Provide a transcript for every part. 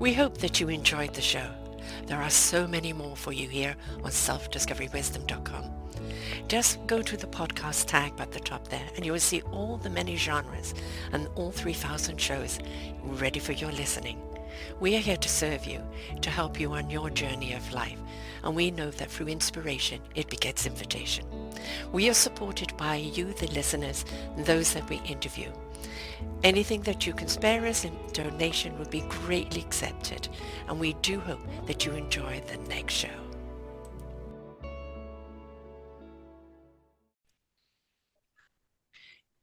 We hope that you enjoyed the show. There are so many more for you here on selfdiscoverywisdom.com. Just go to the podcast tag at the top there and you will see all the many genres and all 3,000 shows ready for your listening. We are here to serve you, to help you on your journey of life, and we know that through inspiration it begets invitation. We are supported by you, the listeners, and those that we interview. Anything that you can spare us in donation would be greatly accepted, and we do hope that you enjoy the next show.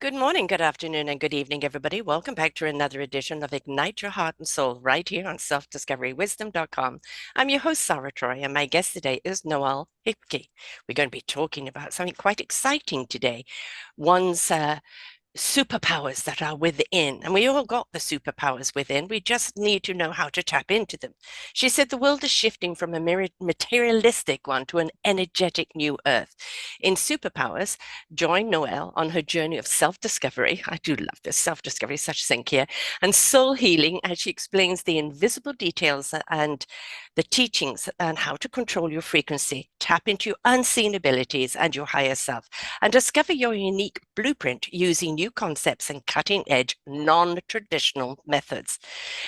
Good morning, good afternoon, and good evening, everybody. Welcome back to another edition of Ignite Your Heart and Soul right here on selfdiscoverywisdom.com. I'm your host, Sarah Troy, and my guest today is Noelle Hipke. We're going to be talking about something quite exciting today. One's superpowers that are within, and we all got the superpowers within. We just need to know how to tap into them. She said the world is shifting from a materialistic one to an energetic new earth. In Superpowers, join Noelle on her journey of self-discovery. I do love this, self-discovery, such a thing here, and soul healing as she explains the invisible details and the teachings on how to control your frequency, tap into your unseen abilities and your higher self, and discover your unique blueprint using new concepts and cutting-edge, non-traditional methods.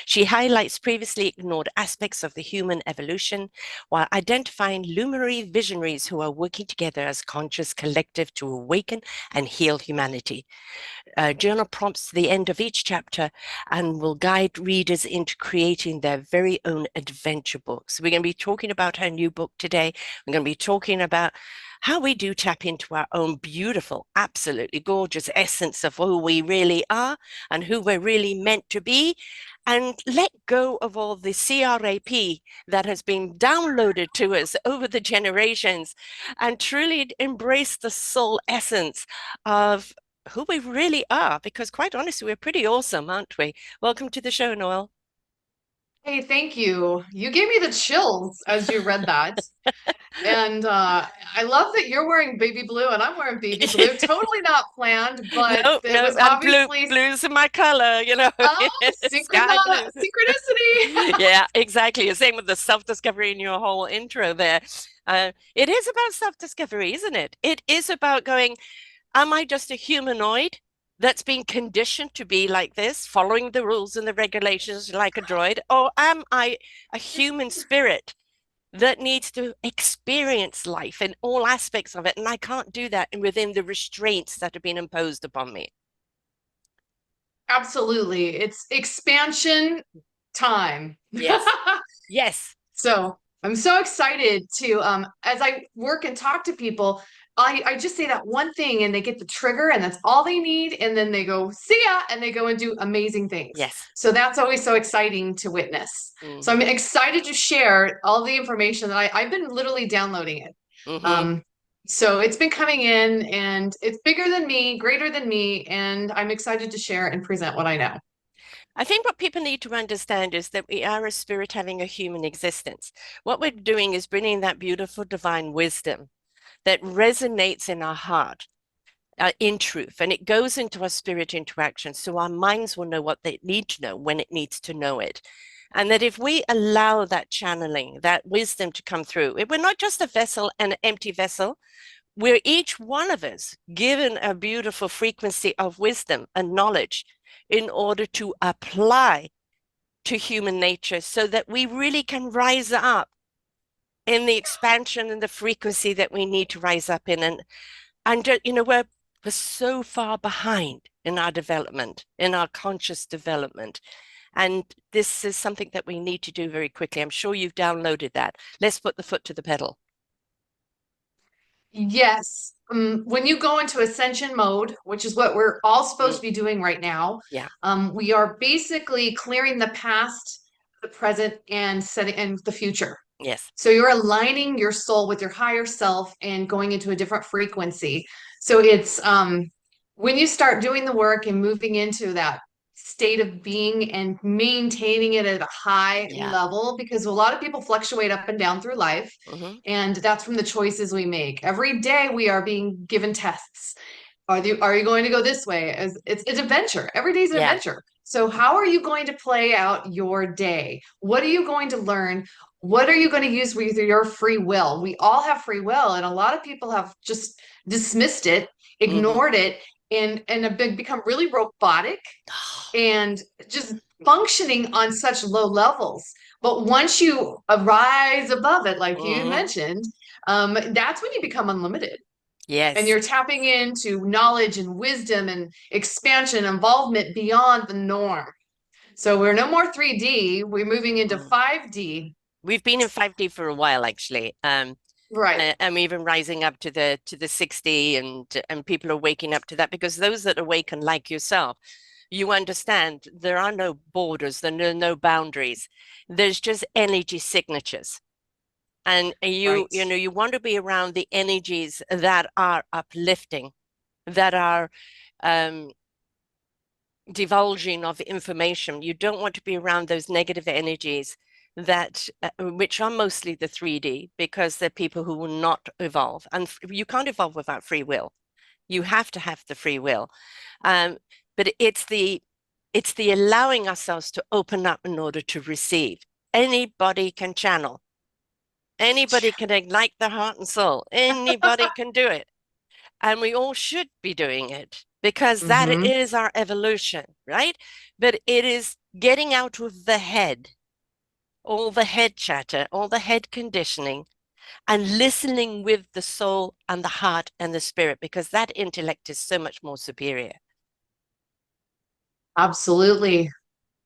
She highlights previously ignored aspects of the human evolution while identifying luminary visionaries who are working together as conscious collective to awaken and heal humanity. Journal prompts to the end of each chapter and will guide readers into creating their very own adventure books. We're going to be talking about her new book today. We're going to be talking about how we do tap into our own beautiful, absolutely gorgeous essence of who we really are and who we're really meant to be, and let go of all the CRAP that has been downloaded to us over the generations and truly embrace the soul essence of who we really are, because quite honestly, we're pretty awesome, aren't we? Welcome to the show, Noelle. Hey, thank you. You gave me the chills as you read that. And I love that you're wearing baby blue and I'm wearing baby blue. Totally not planned, but No, it no, was and blue, obviously, blue's my color, oh, sky blue. synchronicity. Yeah, exactly. Same with the self-discovery in your whole intro there. It is about self-discovery, isn't it? It is about going, am I just a humanoid that's been conditioned to be like this, following the rules and the regulations like a droid? Or am I a human spirit that needs to experience life in all aspects of it? And I can't do that within the restraints that have been imposed upon me. Absolutely. It's expansion time. Yes. Yes. So I'm so excited to, as I work and talk to people, I just say that one thing and they get the trigger and that's all they need. And then they go, see ya, and they go and do amazing things. Yes. So that's always so exciting to witness. So I'm Mm-hmm. excited to share all the information that I've been literally downloading it. Mm-hmm. Um, so it's been coming in and it's bigger than me, greater than me, and I'm excited to share and present what I know. I think what people need to understand is that we are a spirit having a human existence. What we're doing is bringing that beautiful divine wisdom that resonates in our heart, in truth, and it goes into our spirit interaction. So our minds will know what they need to know when it needs to know it. And that if we allow that channeling, that wisdom to come through, we're not just a vessel, an empty vessel. We're each one of us given a beautiful frequency of wisdom and knowledge in order to apply to human nature so that we really can rise up in the expansion and the frequency that we need to rise up in. And we're so far behind in our development, in our conscious development. And this is something that we need to do very quickly. I'm sure you've downloaded that. Let's put the foot to the pedal. Yes. When you go into ascension mode, which is what we're all supposed Mm, to be doing right now, yeah. we are basically clearing the past, the present, and setting and the future. Yes. So you're aligning your soul with your higher self and going into a different frequency. So it's when you start doing the work and moving into that state of being and maintaining it at a high Yeah. level, because a lot of people fluctuate up and down through life. Hmm. And that's from the choices we make. Every day we are being given tests. Are you going to go this way? As it's adventure. Every day is an Yeah. adventure. So, how are you going to play out your day? What are you going to learn? What are you going to use with your free will? We all have free will, and a lot of people have just dismissed it, Hmm. ignored it, and have become really robotic and just functioning on such low levels. But once you rise above it, like you Hmm. mentioned, that's when you become unlimited and Yes. you're tapping into knowledge and wisdom and expansion, involvement beyond the norm. So we're no more 3D, we're moving into Mm. 5D. We've been in 5D for a while, actually. Right. I'm even rising up to the 60, and people are waking up to that because those that awaken like yourself, you understand there are no borders, there are no boundaries. There's just energy signatures. And Right. you want to be around the energies that are uplifting, that are um, divulging of information. You don't want to be around those negative energies that which are mostly the 3D because they're people who will not evolve. And you can't evolve without free will. You have to have the free will. Um, but it's the allowing ourselves to open up in order to receive. Anybody can channel. Anybody can ignite their heart and soul. Anybody can do it. And we all should be doing it because that Mm-hmm. is our evolution, right? But it is getting out of the head, all the head chatter, all the head conditioning, and listening with the soul and the heart and the spirit, because that intellect is so much more superior. Absolutely.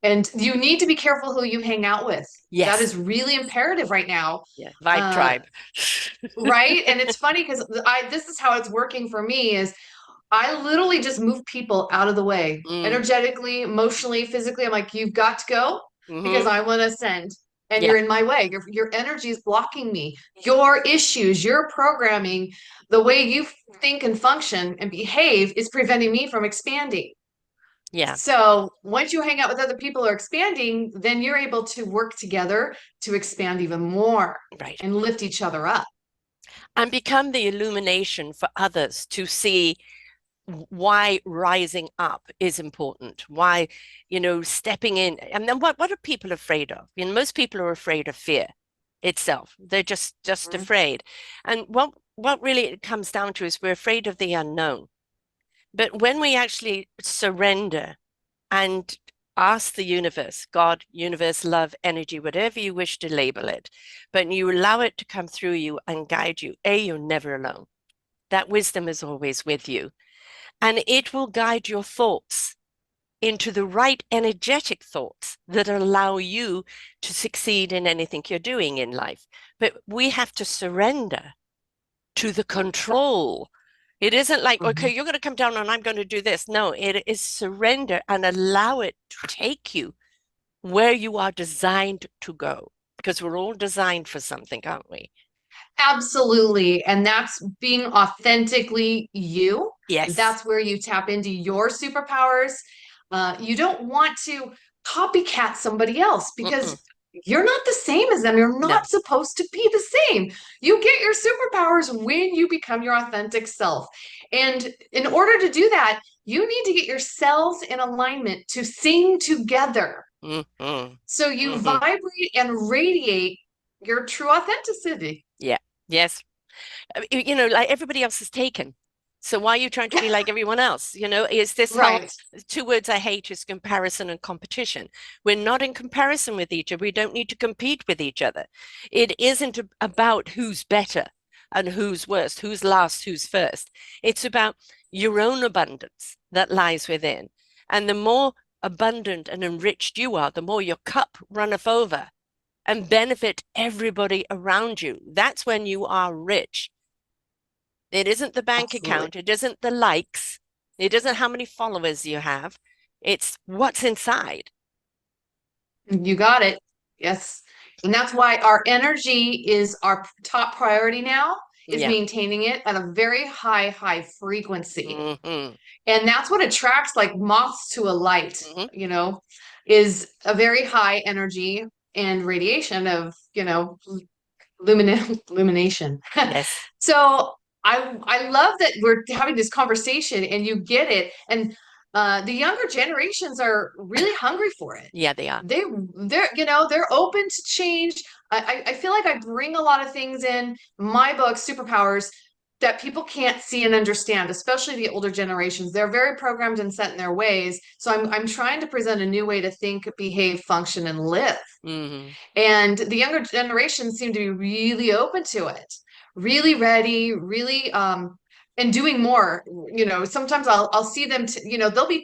And you need to be careful who you hang out with. That Yes. is really imperative right now. Yeah. Vibe Uh, tribe. right. And it's funny because I this is how it's working for me is I literally just move people out of the way, Mm, energetically, emotionally, physically. I'm like, you've got to go because hmm. I want to ascend. And Yeah. you're in my way. Your energy is blocking me. Your issues, your programming, the way you think and function and behave is preventing me from expanding. Yeah. So once you hang out with other people who are expanding, then you're able to work together to expand even more Right. and lift each other up. And become the illumination for others to see why rising up is important, why, stepping in. And then what are people afraid of? Most people are afraid of fear itself. They're just Mhm. afraid. And what really it comes down to is we're afraid of the unknown. But when we actually surrender and ask the universe, God, universe, love, energy, whatever you wish to label it, but you allow it to come through you and guide you, you're never alone. That wisdom is always with you, and it will guide your thoughts into the right energetic thoughts that allow you to succeed in anything you're doing in life. But we have to surrender to the control. It isn't like, okay, Mhm. you're going to come down and I'm going to do this. No, it is surrender and allow it to take you where you are designed to go. Because we're all designed for something, aren't we? Absolutely. And that's being authentically you. Yes. That's where you tap into your superpowers. You don't want to copycat somebody else because Mm-mm. you're not the same as them. You're No. not supposed to be the same. You get your superpowers when you become your authentic self. And in order to do that, you need to get your cells in alignment to sing together. Mm-hmm. So you Mm-hmm. vibrate and radiate your true authenticity. Yeah. Yes. Like everybody else is taken. So why are you trying to be like everyone else? Is this whole Right. two words I hate is comparison and competition. We're not in comparison with each other. We don't need to compete with each other. It isn't about who's better and who's worst, who's last, who's first. It's about your own abundance that lies within. And the more abundant and enriched you are, the more your cup runneth over and benefit everybody around you. That's when you are rich. It isn't the bank Absolutely. account, it isn't the likes, it isn't how many followers you have, it's what's inside. You got it. Yes. And that's why our energy is our top priority now, is Yeah. maintaining it at a very high frequency. Hmm. And that's what attracts like moths to a light, Hmm. you know, is a very high energy and radiation of, illumination. Yes. So I love that we're having this conversation and you get it. And The younger generations are really hungry for it. Yeah, they are. They're open to change. I feel like I bring a lot of things in my book, Superpowers, that people can't see and understand, especially the older generations. They're very programmed and set in their ways. So I'm trying to present a new way to think, behave, function, and live. Hmm. And the younger generation seem to be really open to it, really ready, really and doing more. Sometimes I'll see them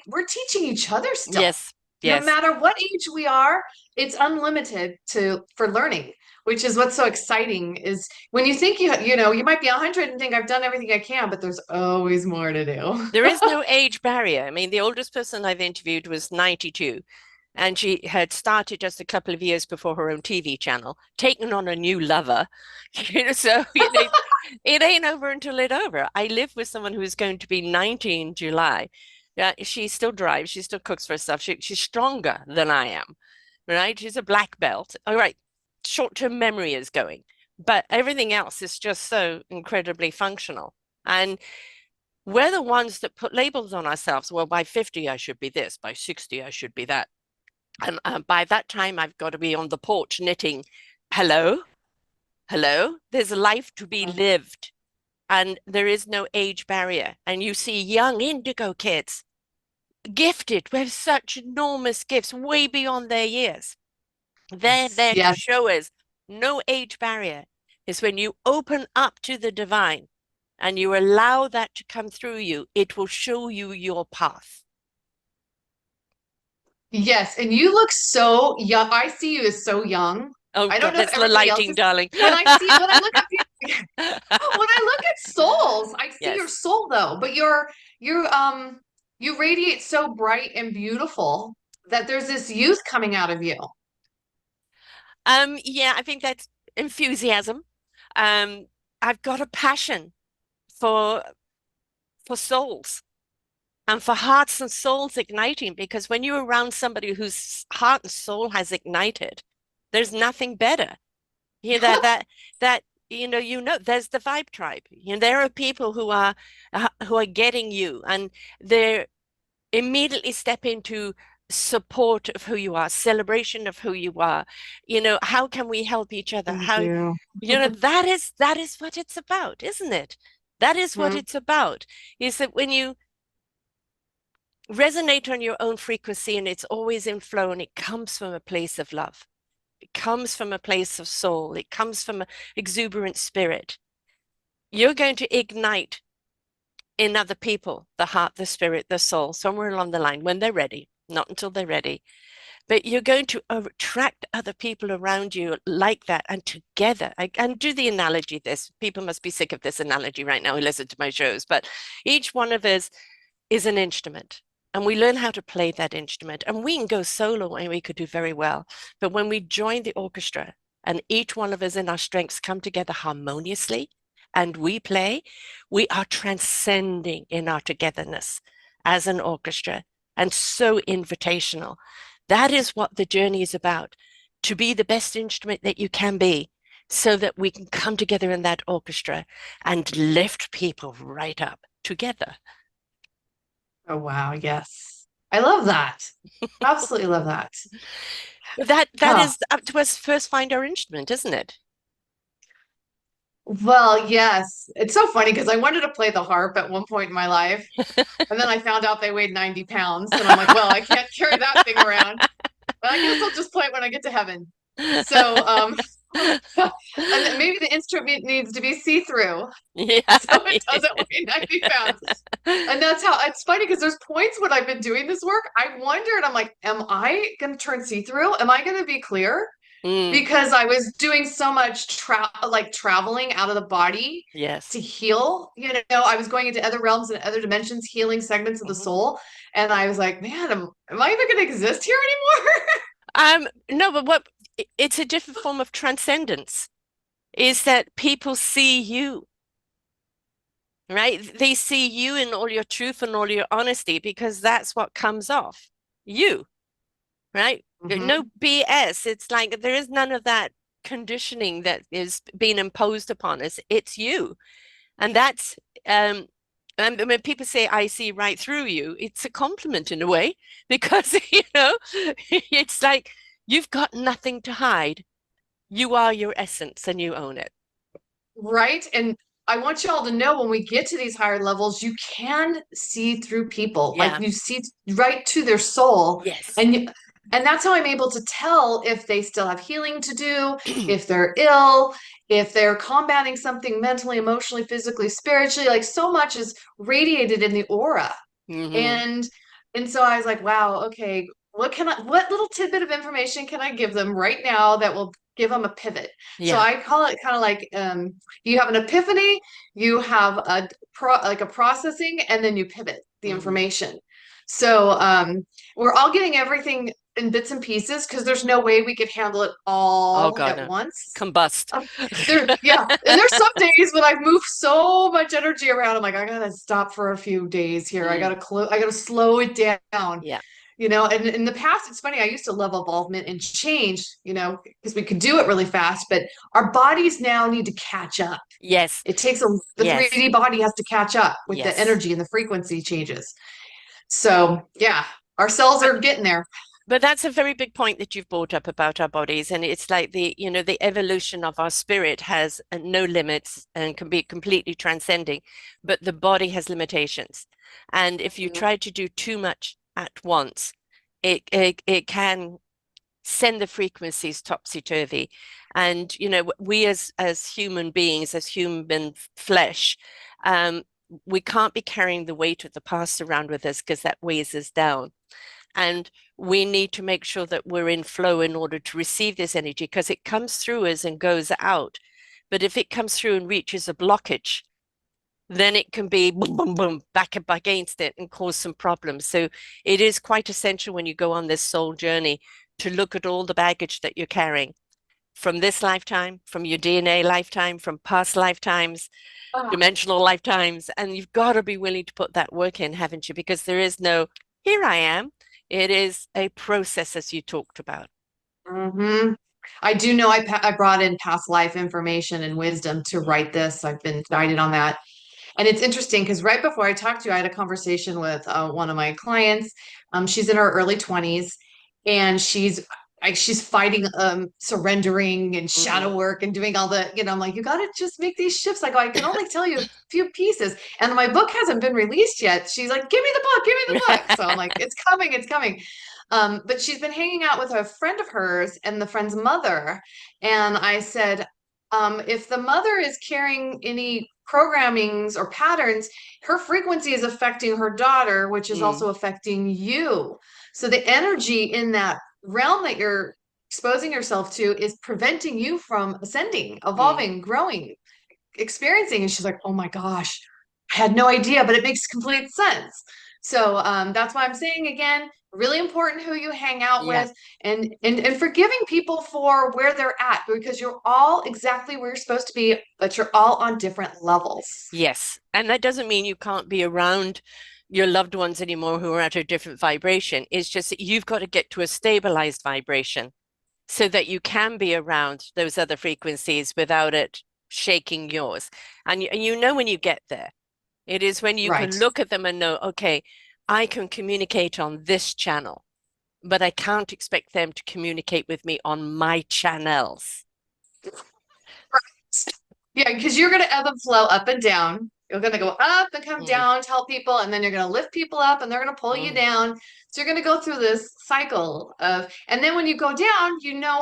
we're teaching each other still. Yes, No yes. matter what age we are, it's unlimited to for learning, which is what's so exciting is when you think you might be 100 and think I've done everything I can, but there's always more to do. There is no age barrier. I mean, the oldest person I've interviewed was 92, and she had started just a couple of years before her own TV channel, taken on a new lover. So it ain't over until it's over. I live with someone who is going to be 90 in July. Yeah, she still drives, she still cooks for herself. She's stronger than I am, right? She's a black belt. All right, short-term memory is going, but everything else is just so incredibly functional. And we're the ones that put labels on ourselves. Well, by 50, I should be this. By 60, I should be that. And by that time, I've got to be on the porch knitting. Hello? Hello? There's a life to be lived, and there is no age barrier. And you see young indigo kids gifted with such enormous gifts, way beyond their years. They're Yes, there to yes. show us no age barrier. Is when you open up to the divine and you allow that to come through you, it will show you your path. Yes, and you look so young. I see you as so young. Oh I don't God, know if that's the everybody else lighting, is. darling. When I look at when I look at souls, I see your Yes. soul though, but you radiate so bright and beautiful that there's this youth coming out of you. Yeah, I think that's enthusiasm. Um, I've got a passion for for souls and for hearts and souls igniting because when you're around somebody whose heart and soul has ignited, there's nothing better. You know that there's the vibe tribe. There are people who are getting you and they're immediately step into support of who you are, celebration of who you are. How can we help each other? Thank How, you. that is what it's about, isn't it? That is what Mhm. it's about. Is that when you resonate on your own frequency and it's always in flow and it comes from a place of love. It comes from a place of soul. It comes from an exuberant spirit. You're going to ignite in other people the heart, the spirit, the soul, somewhere along the line when they're ready, not until they're ready. But you're going to attract other people around you like that and together. And do the analogy this. People must be sick of this analogy right now who listen to my shows, but each one of us is an instrument. And we learn how to play that instrument. And we can go solo and we could do very well. But when we join the orchestra and each one of us in our strengths come together harmoniously and we play, we are transcending in our togetherness as an orchestra and so invitational. That is what the journey is about, to be the best instrument that you can be so that we can come together in that orchestra and lift people right up together. Oh wow, yes. I love that. Absolutely love that. That Huh. is up to us first find our instrument, isn't it? Well, yes. It's so funny because I wanted to play the harp at one point in my life, and then I found out they weighed 90 pounds, and I'm like, well, I can't carry that thing around. But I guess I'll just play it when I get to heaven. So, and then maybe the instrument needs to be see-through Yeah. so it doesn't weigh 90 pounds. And that's how it's funny because there's points when I've been doing this work, I wonder, and I'm like, am I going to turn see-through? Am I going to be clear? Mm, Because I was doing so much traveling out of the body yes. to heal. I was going into other realms and other dimensions, healing segments of the Mhm. soul. And I was like, man, am I even going to exist here anymore? No, but it's a different form of transcendence, is that people see you, right? They see you in all your truth and all your honesty because that's what comes off you, right? No Hmm. BS. It's like there is none of that conditioning that is being imposed upon us. It's you. And that's um, And when people say I see right through you, it's a compliment in a way because, it's like you've got nothing to hide. You are your essence and you own it. Right. And I want you all to know when we get to these higher levels, you can see through people. Like Yeah. you see right to their soul. Yes. And and that's how I'm able to tell if they still have healing to do, if they're ill, if they're combating something mentally, emotionally, physically, spiritually. Like so much is radiated in the aura. Hmm. And so I was like, wow, okay, what little tidbit of information can I give them right now that will give them a pivot? So Yeah. I call it kind of like you have an epiphany, you have like a processing, and then you pivot the Hmm. information. So we're all getting everything in bits and pieces because there's no way we could handle it Oh all God, at no. once. Combust. Um, yeah, and there's some days when I've moved so much energy around. I'm like, I gotta stop for a few days here. Mm, I gotta slow it down. yeah. And in the past, it's funny. I used to love evolvement and change. Because we could do it really fast, but our bodies now need to catch up. Yes. It takes the Yes. 3D body has to catch up with the Yes. energy and the frequency changes. So yeah, our cells But are getting there. but that's a very big point that you've brought up about our bodies. And it's like the evolution of our spirit has no limits and can be completely transcending, but the body has limitations. And if you Mhm. try to do too much at once, it can send the frequencies topsy-turvy. And we as human beings, as human flesh, um, we can't be carrying the weight of the past around with us because that weighs us down. And we need to make sure that we're in flow in order to receive this energy because it comes through us and goes out. But if it comes through and reaches a blockage, then it can be boom, boom, boom, back up against it and cause some problems. So it is quite essential when you go on this soul journey to look at all the baggage that you're carrying from this lifetime, from your DNA lifetime, from past lifetimes, Ah, dimensional lifetimes. And you've got to be willing to put that work in, haven't you? Because there is no, here I am. It is a process, as you talked about. mhm. I do know I brought in past life information and wisdom to Mm, write this. I've been guided on that. And it's interesting because right before I talked to you, I had a conversation with one of my clients. She's in her early 20s and she's fighting surrendering and mhm. shadow work and doing all I'm like, you gotta just make these shifts. I go, I can only tell you a few pieces. And my book hasn't been released yet. She's like, give me the book, give me the book. So I'm like, it's coming, it's coming. But she's been hanging out with a friend of hers and the friend's mother. And I said, if the mother is carrying any programmings or patterns, her frequency is affecting her daughter, which is Mm, also affecting you. So the energy in that realm that you're exposing yourself to is preventing you from ascending, mm. evolving, growing, experiencing. And she's like, oh my gosh, I had no idea, but it makes complete sense. So that's why I'm saying again, really important who you hang out Yeah. with and forgiving people for where they're at because you're all exactly where you're supposed to be, but you're all on different levels. Yes. And that doesn't mean you can't be around your loved ones anymore who are at a different vibration. It's just that you've got to get to a stabilized vibration so that you can be around those other frequencies without it shaking yours. And you know when you get there, it is when you Right. can look at them and know, okay, I can communicate on this channel, but I can't expect them to communicate with me on my channels. Yeah, because you're going to ebb and flow up and down. You're going to go up and come Mm, down to help people, and then you're going to lift people up and they're going to pull you mm, down. So you're going to go through this cycle and then when you go down,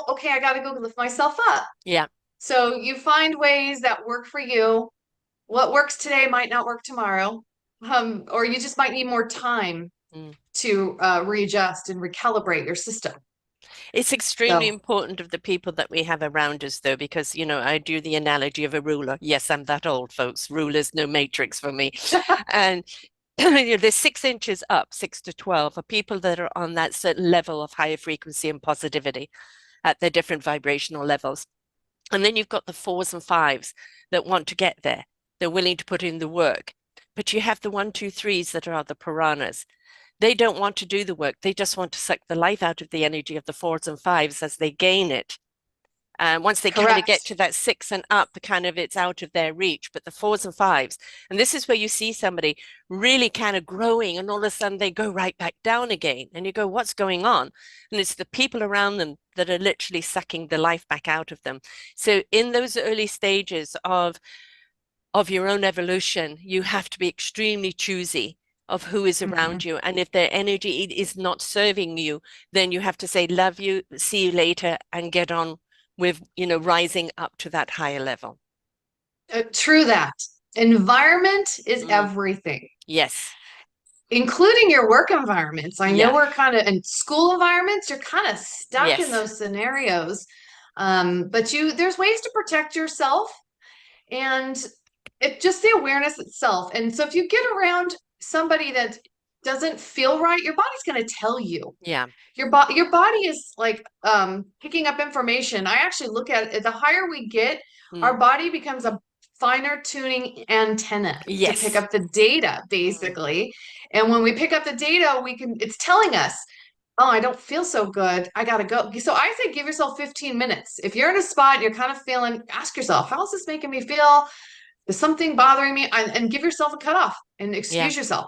okay, I got to go lift myself up. yeah. So you find ways that work for you. What works today might not work tomorrow. Or you just might need more time Mm. to readjust and recalibrate your system. It's extremely So, important of the people that we have around us, though, because, I do the analogy of a ruler. Yes, I'm that old, folks. Ruler's no matrix for me. And there's 6 inches up, 6 to 12, are people that are on that certain level of higher frequency and positivity at their different vibrational levels. And then you've got the fours and fives that want to get there. They're willing to put in the work. But you have the one, two, threes that are the piranhas. They don't want to do the work. They just want to suck the life out of the energy of the fours and fives as they gain it. Once they kind of get Correct. to that six and up, kind of it's out of their reach. But the fours and fives, and this is where you see somebody really kind of growing, and all of a sudden they go right back down again. And you go, what's going on? And it's the people around them that are literally sucking the life back out of them. So in those early stages of your own evolution, you have to be extremely choosy of who is Mhm. around you. And if their energy is not serving you, then you have to say, love you, see you later, and get on with, rising up to that higher level. True that. Environment is Mm, everything, yes. including your work environments. I know Yeah. we're kind of in school environments, you're kind of stuck in Yes. those scenarios. But there's ways to protect yourself and it just the awareness itself. And so if you get around somebody that doesn't feel right, your body's going to tell you. Yeah. Your body is like picking up information. I actually look at it, the higher we get, our Mm, body becomes a finer tuning antenna to pick yes. up the data Mm, basically. And when we pick up the data, it's telling us, oh, I don't feel so good, I gotta go. So I say give yourself 15 minutes. If you're in a spot you're kind of feeling, ask yourself, how is this making me feel? Is something bothering me? And give yourself a cutoff and yeah. excuse yourself,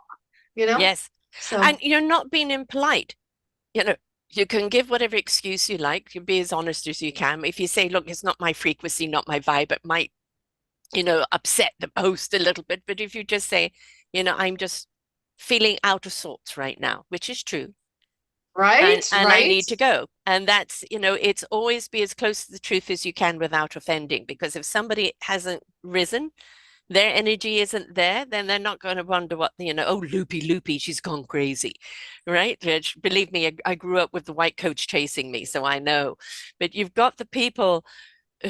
you know? Yes. So And you're not being impolite. you know, you can give whatever excuse you like. You be as honest as you can. If you say, look, it's not my frequency, not my vibe, it might, upset the host a little bit. But if you just say, I'm just feeling out of sorts right now, which is true, right, and I right. need to go. And that's, it's always be as close to the truth as you can without offending. Because if somebody hasn't risen, their energy isn't there, then they're not going to wonder what, oh, loopy, loopy, she's gone crazy, right? Which, believe me, I grew up with the white coach chasing me, so I know. But you've got the people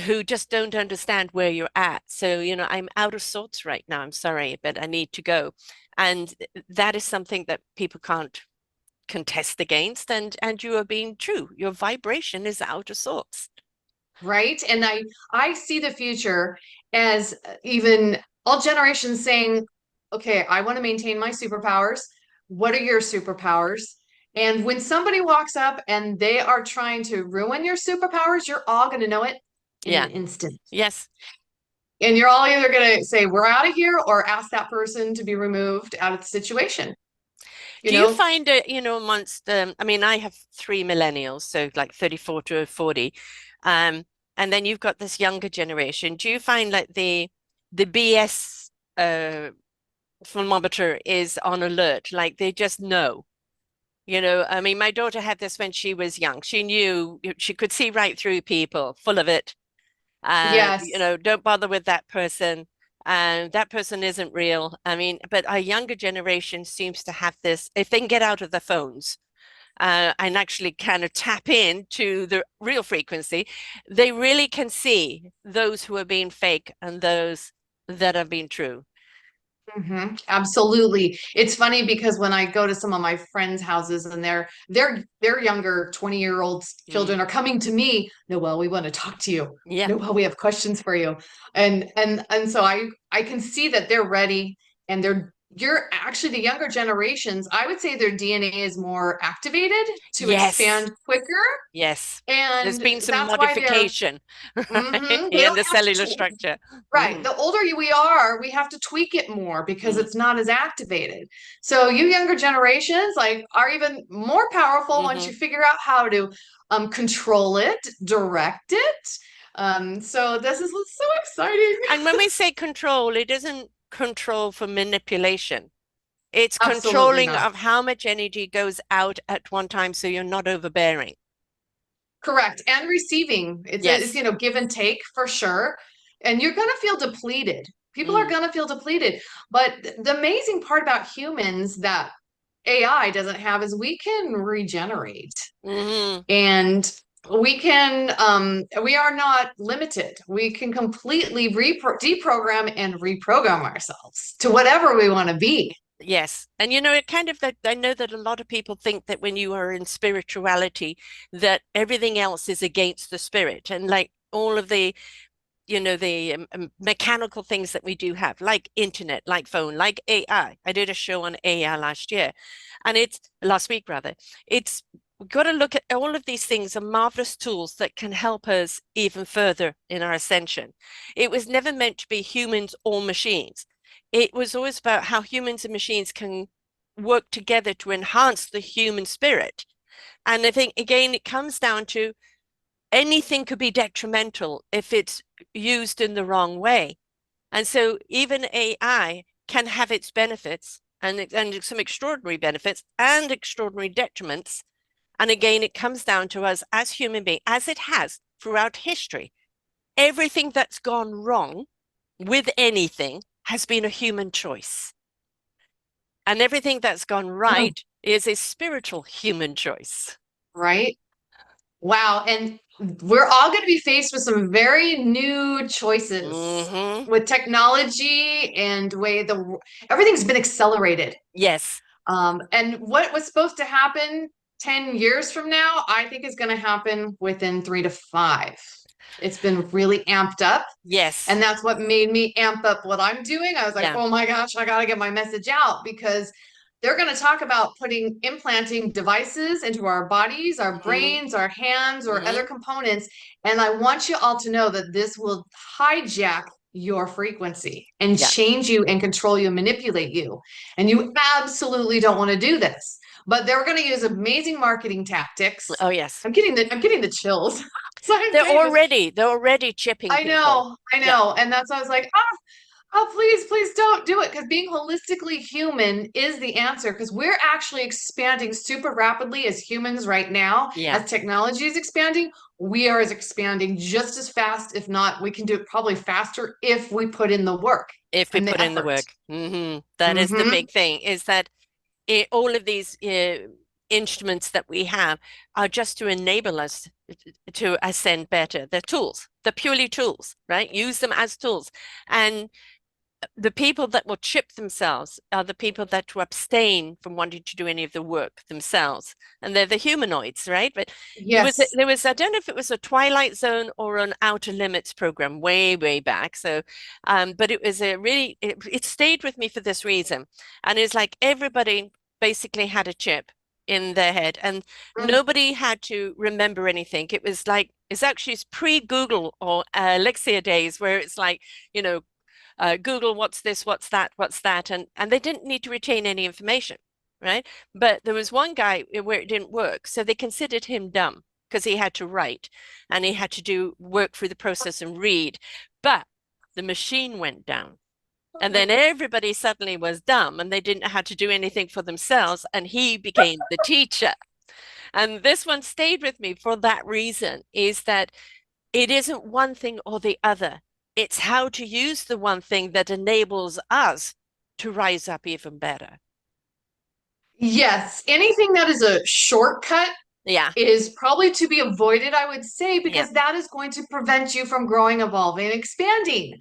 who just don't understand where you're at. So, I'm out of sorts right now. I'm sorry, but I need to go. And that is something that people can't contest against. And you are being true. Your vibration is out of sorts. Right. And I see the future as even all generations saying, okay, I want to maintain my superpowers. What are your superpowers? And when somebody walks up and they are trying to ruin your superpowers, you're all going to know it in an Yeah. instant. Yes. And you're all either going to say, we're out of here, or ask that person to be removed out of the situation. You Do you know, find it, amongst I mean, I have three millennials, so like 34 to 40. And then you've got this younger generation. Do you find like the BS thermometer is on alert? Like they just know. I mean, my daughter had this when she was young. She knew she could see right through people, full of it. yes. Don't bother with that person. And that person isn't real. I mean, but our younger generation seems to have this, if they can get out of their phones and actually kind of tap into the real frequency, they really can see those who are being fake and those that are being true. Absolutely. It's funny because when I go to some of my friends' houses and their younger 20-year-old Mm. children are coming to me, Noelle, we want to talk to you. Yeah. Noelle, we have questions for you. And so I can see that they're ready and you're actually the younger generations, I would say their DNA is more activated to Yes. expand quicker. Yes. There's And been some that's why modification, right? they In don't the have cellular to. structure. Right. Hmm. The older we are, we have to tweak it more because Mm. it's not as activated. So you younger generations like are even more powerful once Hmm. you figure out how to control it, direct it. So this is what's so exciting. And when we say control, it isn't control for manipulation. It's Absolutely controlling not. of how much energy goes out at one time so you're not overbearing. Correct. And receiving. It's Yes. give and take for sure. And you're gonna feel depleted. People are Mm. gonna feel depleted. But the amazing part about humans that AI doesn't have is we can regenerate. Hmm. And we are not limited. We can completely deprogram and reprogram ourselves to whatever we want to be. Yes. And it kind of that I know that a lot of people think that when you are in spirituality, that everything else is against the spirit. And like all of the mechanical things that we do have, like internet, like phone, like AI. I did a show on AI last week rather. It's we've got to look at all of these things are marvelous tools that can help us even further in our ascension. It was never meant to be humans or machines. It was always about how humans and machines can work together to enhance the human spirit. And I think, again, it comes down to anything could be detrimental if it's used in the wrong way. And so even AI can have its benefits and some extraordinary benefits and extraordinary detriments. And again, it comes down to us as human beings, as it has throughout history. Everything that's gone wrong with anything has been a human choice. And everything that's gone Oh, right is a spiritual human choice. right? Wow. And we're all going to be faced with some very new choices Mm-hmm. with technology and way everything's been accelerated. Yes. And what was supposed to happen 10 years from now, I think is going to happen within 3 to 5. It's been really amped up. Yes. And that's what made me amp up what I'm doing. I was like, Yeah. oh my gosh, I got to get my message out because they're going to talk about implanting devices into our bodies, our Mm-hmm. brains, our hands, or Mm-hmm. other components. And I want you all to know that this will hijack your frequency and Yeah. change you and control you and manipulate you. And you absolutely don't want to do this. But they're going to use amazing marketing tactics. Oh, yes. I'm getting the chills. So I'm They're saying this. already they're already chipping I people. know, I Yeah. know. And that's why I was like, oh, please, please don't do it. Because being holistically human is the answer. Because we're actually expanding super rapidly as humans right now. Yeah. As technology is expanding, we are as expanding just as fast. If not, we can do it probably faster if we put in the work If we and the put in the effort. work. That is the Mm-hmm. big thing, is that all of these instruments that we have are just to enable us to ascend better. They're tools. They're purely tools, right? Use them as tools. And the people that will chip themselves are the people that will abstain from wanting to do any of the work themselves, and they're the humanoids, right? But Yes. there was I don't know if it was a Twilight Zone or an Outer Limits program way back. So, but it was a really it stayed with me for this reason, and it's like everybody basically had a chip in their head, and Mm. nobody had to remember anything. It was like it's actually pre-Google or Alexia days where it's like, you know, Google, what's this, what's that, and they didn't need to retain any information, right? But there was one guy where it didn't work, so they considered him dumb because he had to write and he had to do work through the process and read. But the machine went down. And then everybody suddenly was dumb and they didn't have to do anything for themselves, and he became the teacher. And this one stayed with me for that reason, is that it isn't one thing or the other. It's how to use the one thing that enables us to rise up even better. Yes. Anything that is a shortcut Yeah, is probably to be avoided, I would say, yeah, because that is going to prevent you from growing, evolving, and expanding.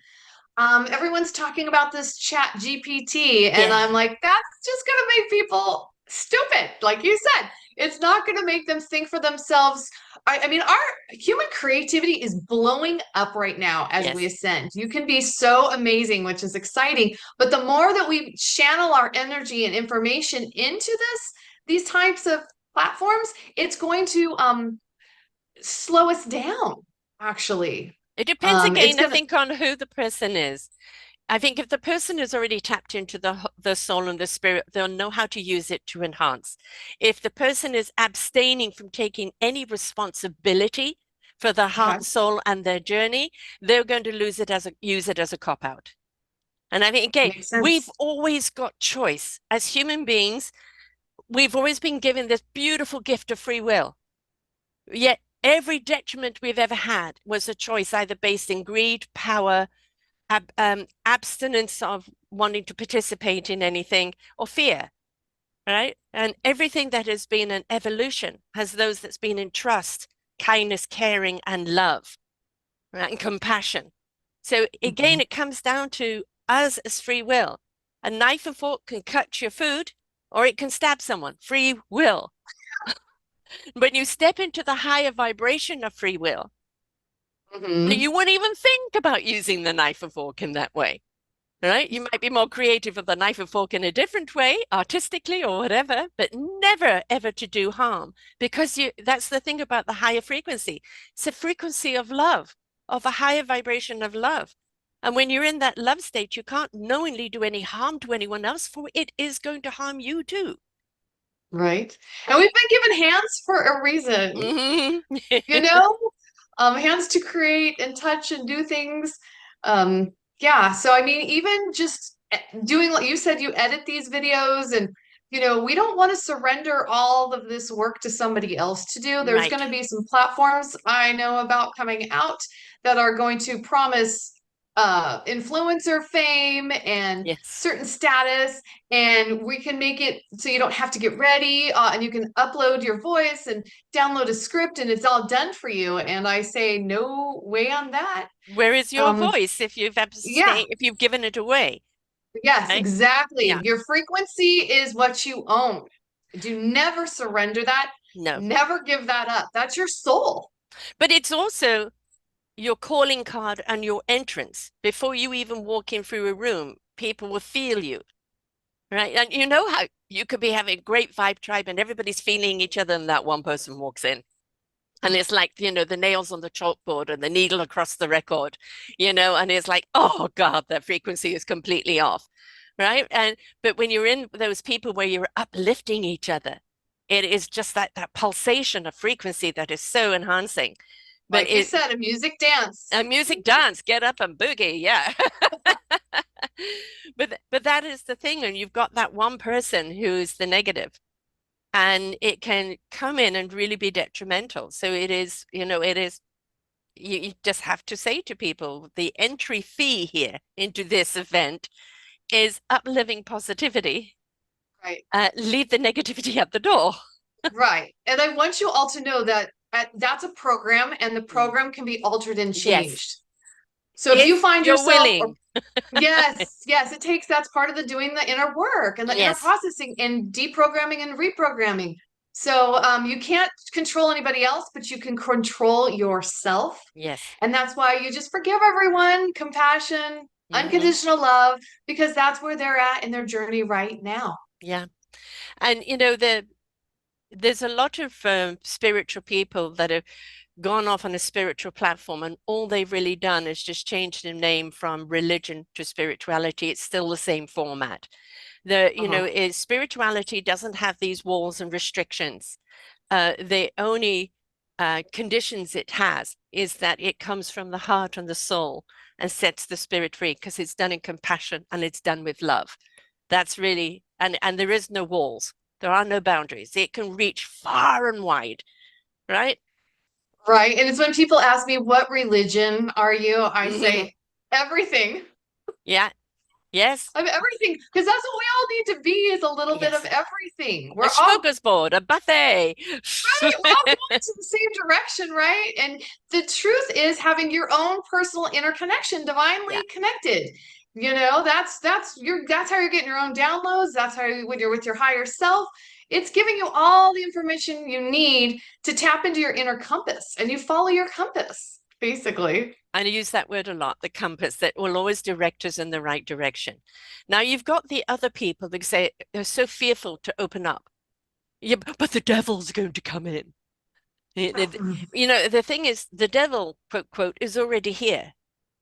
Everyone's talking about this chat GPT, and yeah. I'm like, that's just going to make people stupid. Like you said, it's not going to make them think for themselves. I mean, our human creativity is blowing up right now as we Yes. ascend. You can be so amazing, which is exciting. But the more that we channel our energy and information into these types of platforms, it's going to slow us down, actually. It depends It's again, I going to, think, on who the person is. I think if the person is already tapped into the soul and the spirit, they'll know how to use it to enhance. If the person is abstaining from taking any responsibility for their heart okay, and soul and their journey, they're going to use it as a cop out. And I think, okay, makes we've sense. always got choice. As human beings, we've always been given this beautiful gift of free will. Yet every detriment we've ever had was a choice either based in greed, power, abstinence of wanting to participate in anything, or fear, right? And everything that has been an evolution has those that's been in trust, kindness, caring, and love, right? And compassion. So again, Mhm. it comes down to us as free will. A knife and fork can cut your food or it can stab someone. Free will. When you step into the higher vibration of free will, Mhm. you wouldn't even think about using the knife and fork in that way. right? You might be more creative with a knife and fork in a different way, artistically or whatever, but never ever to do harm because that's the thing about the higher frequency. It's a frequency of love, of a higher vibration of love. And when you're in that love state, you can't knowingly do any harm to anyone else, for it is going to harm you too. Right. And we've been given hands for a reason, Mhm. you know? Hands to create and touch and do things. Yeah. So I mean, even just doing like you said, you edit these videos and we don't want to surrender all of this work to somebody else to do. There's Right. going to be some platforms I know about coming out that are going to promise influencer fame and Yes. certain status, and we can make it so you don't have to get ready, and you can upload your voice and download a script and it's all done for you. And I say, no way on that. Where is your Um, voice if you've yeah, abstained, if you've given it away, yes, right? exactly. Yeah. Your frequency is what you own. Do never surrender that. No. Never give that up. That's your soul. But it's also your calling card and your entrance. Before you even walk in through a room, people will feel you, right? And you know how you could be having a great vibe tribe and everybody's feeling each other, and that one person walks in. And it's like, the nails on the chalkboard and the needle across the record, and it's like, oh God, that frequency is completely off, right? But when you're in those people where you're uplifting each other, it is just that pulsation of frequency that is so enhancing. But Like you said, a music dance. a music dance, get up and boogie, yeah. But that is the thing, and you've got that one person who's the negative, and it can come in and really be detrimental. So it is you just have to say to people the entry fee here into this event is uplifting positivity. Right. Leave the negativity at the door. Right. And I want you all to know that that's a program and the Mm. program can be altered and Yes, changed. So if you if find you're yourself, willing. yes, yes, that's part of the doing the inner work and the inner Yes, processing and deprogramming and reprogramming. So you can't control anybody else, but you can control yourself. yes. And that's why you just forgive everyone, compassion, Hmm. unconditional love, because that's where they're at in their journey right now. Yeah. And there's a lot of spiritual people that have gone off on a spiritual platform, and all they've really done is just change the name from religion to spirituality. It's still the same format. Uh-huh. Is spirituality doesn't have these walls and restrictions. The only conditions it has is that it comes from the heart and the soul and sets the spirit free because it's done in compassion and it's done with love. That's really, and there is no walls. There are no boundaries. It can reach far and wide, right? Right. And it's when people ask me, what religion are you? I Hmm. say, everything. Yeah. Yes. I mean, everything, because that's what we all need to be is a little bit of Yes. everything. A We're all smorgasbord, a buffet. right. We're all going to the same direction, right? And the truth is having your own personal interconnection, Yeah. divinely connected. That's how you're getting your own downloads. That's how when you're with your higher self, it's giving you all the information you need to tap into your inner compass, and you follow your compass, basically. And I use that word a lot, the compass that will always direct us in the right direction. Now you've got the other people that say they're so fearful to open up. Yeah, but the devil's going to come in. The thing is, the devil, quote, quote, is already here.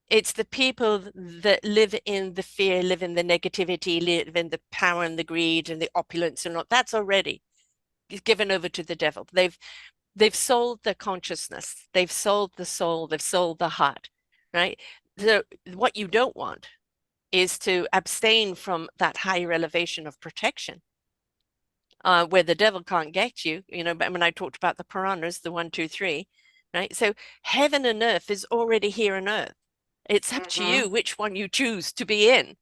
It's the people that live in the fear, live in the negativity, live in the power and the greed and the opulence and all that's already given over to the devil. They've sold the consciousness, they've sold the soul, they've sold the heart, right? So what you don't want is to abstain from that higher elevation of protection, where the devil can't get you. But when I talked about the piranhas, the 1, 2, 3, right? So heaven and earth is already here on earth. It's up to Mhm. you which one you choose to be in,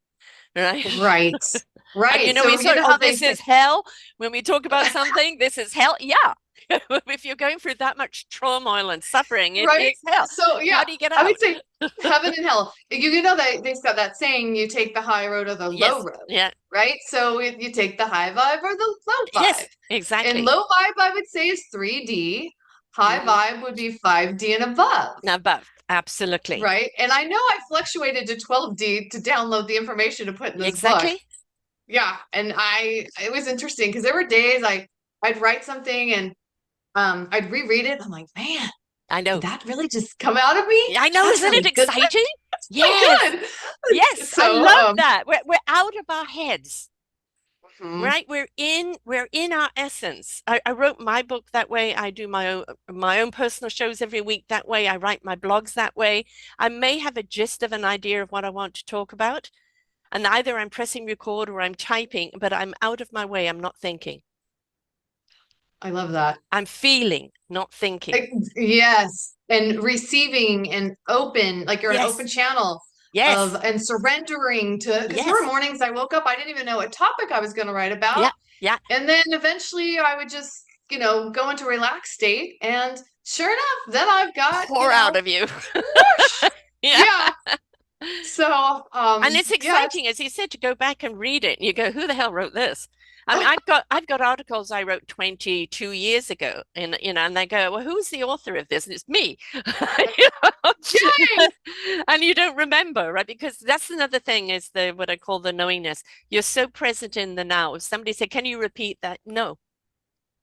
right? Right. And Right. we So you say, know oh, how they this say, is hell. When we talk about something, this is hell. Yeah. If you're going through that much turmoil and suffering, it right? is hell. So yeah, How do you get I would out? say heaven and hell. You know that they said that saying, you take the high road or the low Yes. road, Yeah. right? So you take the high vibe or the low vibe. Yes, And exactly. low vibe, I would say, is 3D. High Hmm. vibe would be 5D and above. Now, above. Absolutely. right? And I know I fluctuated to 12D to download the information to put in this book. Exactly. Yeah, and it was interesting because there were days I'd write something and I'd reread it. I'm like, man, I did know. that really just come out of me? Yeah, I know. That's Isn't it really good. exciting? That's Yes. really good. Yes. I So, love that. We're out of our heads. mhm, Right, we're in our essence. I wrote my book that way. I do my own personal shows every week that way. I write my blogs that way. I may have a gist of an idea of what I want to talk about, and either I'm pressing record or I'm typing, but I'm out of my way. I'm not thinking. I love that. I'm feeling, not thinking. Like, yes, and receiving and open, like you're an open Yes, channel of yes, and surrendering to, because there were yes. mornings I woke up, I didn't even know what topic I was going to write about. Yeah, yeah. And then eventually I would just, go into relaxed state. And sure enough, then I've got, Pour out of you. whoosh. Yeah. Yeah. So, And it's yeah. exciting, as you said, to go back and read it. And you go, who the hell wrote this? I mean, I've got articles I wrote 22 years ago, and they go, well, who's the author of this? And it's me. You know? Yay! And you don't remember, right? Because that's another thing is the what I call the knowingness. You're so present in the now. If somebody said, can you repeat that? No,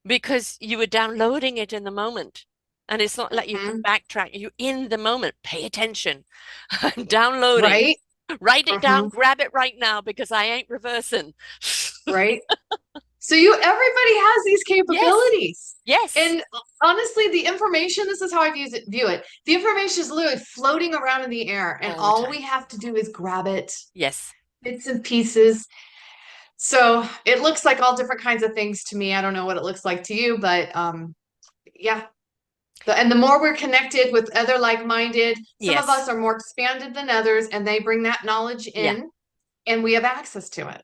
because you were downloading it in the moment. And it's not like you can Mhm. backtrack. You're in the moment. Pay attention. I'm downloading. Right? Write it down, Mhm. grab it right now because I ain't reversing. Right? So everybody has these Yes, capabilities. yes, And honestly, the information, this is how I view it. The information is literally floating around in the air, and all the all time. we have to do is grab it, Yes, bits and pieces. So it looks like all different kinds of things to me. I don't know what it looks like to you, but yeah. And the more we're connected with other like-minded, some of yes, us are more expanded than others, and they bring that knowledge yeah. in, and we have access to it.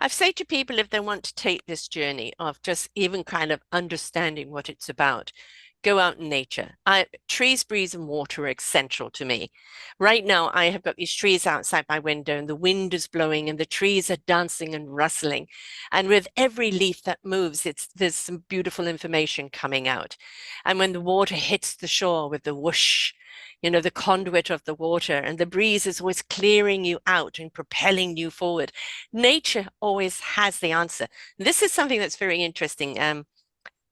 I've said to people if they want to take this journey of just even kind of understanding what it's about, go out in nature. Trees, breeze, and water are essential to me. Right now, I have got these trees outside my window, and the wind is blowing, and the trees are dancing and rustling. And with every leaf that moves, there's some beautiful information coming out. And when the water hits the shore with the whoosh, the conduit of the water, and the breeze is always clearing you out and propelling you forward. Nature always has the answer. This is something that's very interesting.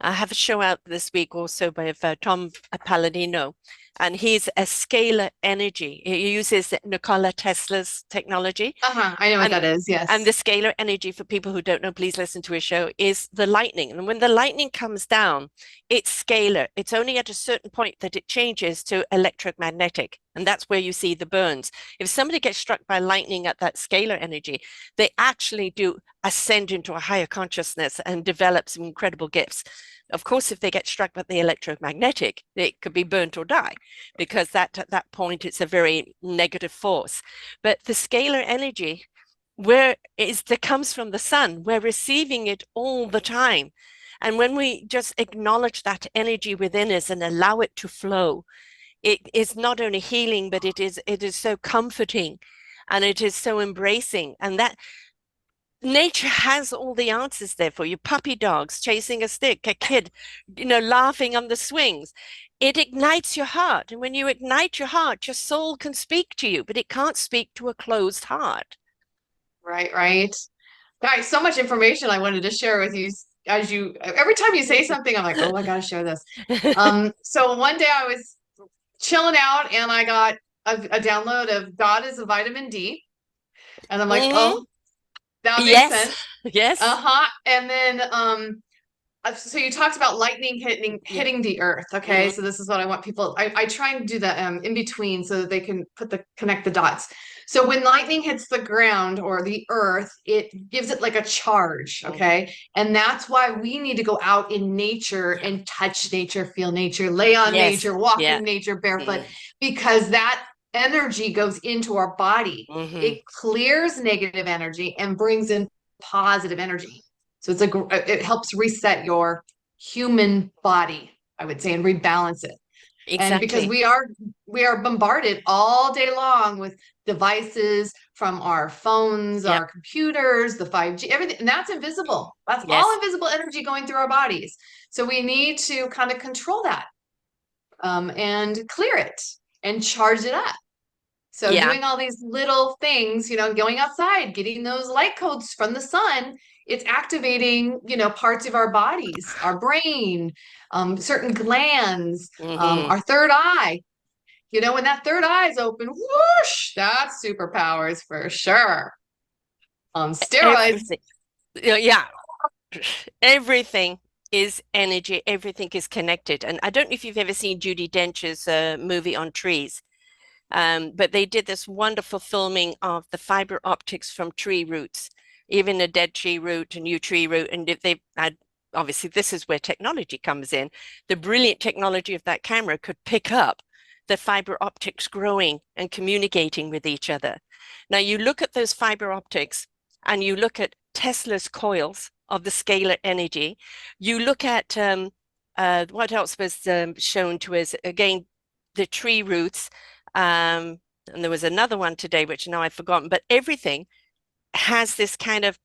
I have a show out this week also by Tom Palladino, and he's a scalar energy. He uses Nikola Tesla's technology, Uh-huh. I know what and that is. and Yes. the scalar energy, for people who don't know, please listen to his show, is the lightning. And when the lightning comes down, it's scalar. It's only at a certain point that it changes to electromagnetic. And that's where you see the burns. If somebody gets struck by lightning at that scalar energy, they actually do ascend into a higher consciousness and develop some incredible gifts. Of course, if they get struck by the electromagnetic, they could be burnt or die, because at that point it's a very negative force. But the scalar energy, where is that comes from the sun, we're receiving it all the time. And when we just acknowledge that energy within us and allow it to flow, it is not only healing, but it is so comforting, and it is so embracing. And that nature has all the answers there for you. Puppy dogs chasing a stick, a kid, laughing on the swings. It ignites your heart. And when you ignite your heart, your soul can speak to you, but it can't speak to a closed heart. Right, right. Guys, so much information I wanted to share with you as every time you say something, I'm like, oh, I gotta share this. So one day I was chilling out and I got a download of God is a vitamin D. And I'm like, Hmm. oh, that makes Yes, sense. yes, Uh-huh. And then so you talked about lightning yeah. hitting the earth. Okay, Hmm. so this is what I want people. I try and do the in between so that they can connect the dots. So when lightning hits the ground or the earth, it gives it like a charge. Hmm. Okay, and that's why we need to go out in nature Yeah. and touch nature, feel nature, lay on Yes, nature, walk yeah. in nature barefoot, Mm. because that energy goes into our body. Hmm. It clears negative energy and brings in positive energy. So it helps reset your human body, I would say, and rebalance it. And because Exactly. we are bombarded all day long with devices from our phones, Yep. our computers, the 5G, everything, and that's invisible. That's all Yes. invisible energy going through our bodies. So we need to kind of control that and clear it. and charge it up. So Yeah. doing all these little things, going outside, getting those light codes from the sun, it's activating, parts of our bodies, our brain, certain glands, Hmm. our third eye. When that third eye is open, whoosh, that's superpowers for sure. Steroids. Everything. Yeah. Everything is energy. Everything is connected. And I don't know if you've ever seen Judy Dench's movie on trees. But they did this wonderful filming of the fiber optics from tree roots, even a dead tree root, a new tree root. And if they had, obviously, this is where technology comes in. The brilliant technology of that camera could pick up the fiber optics growing and communicating with each other. Now, you look at those fiber optics and you look at Tesla's coils of the scalar energy. You look at what else was shown to us? Again, the tree roots, and there was another one today, which now I've forgotten, but everything has this kind of,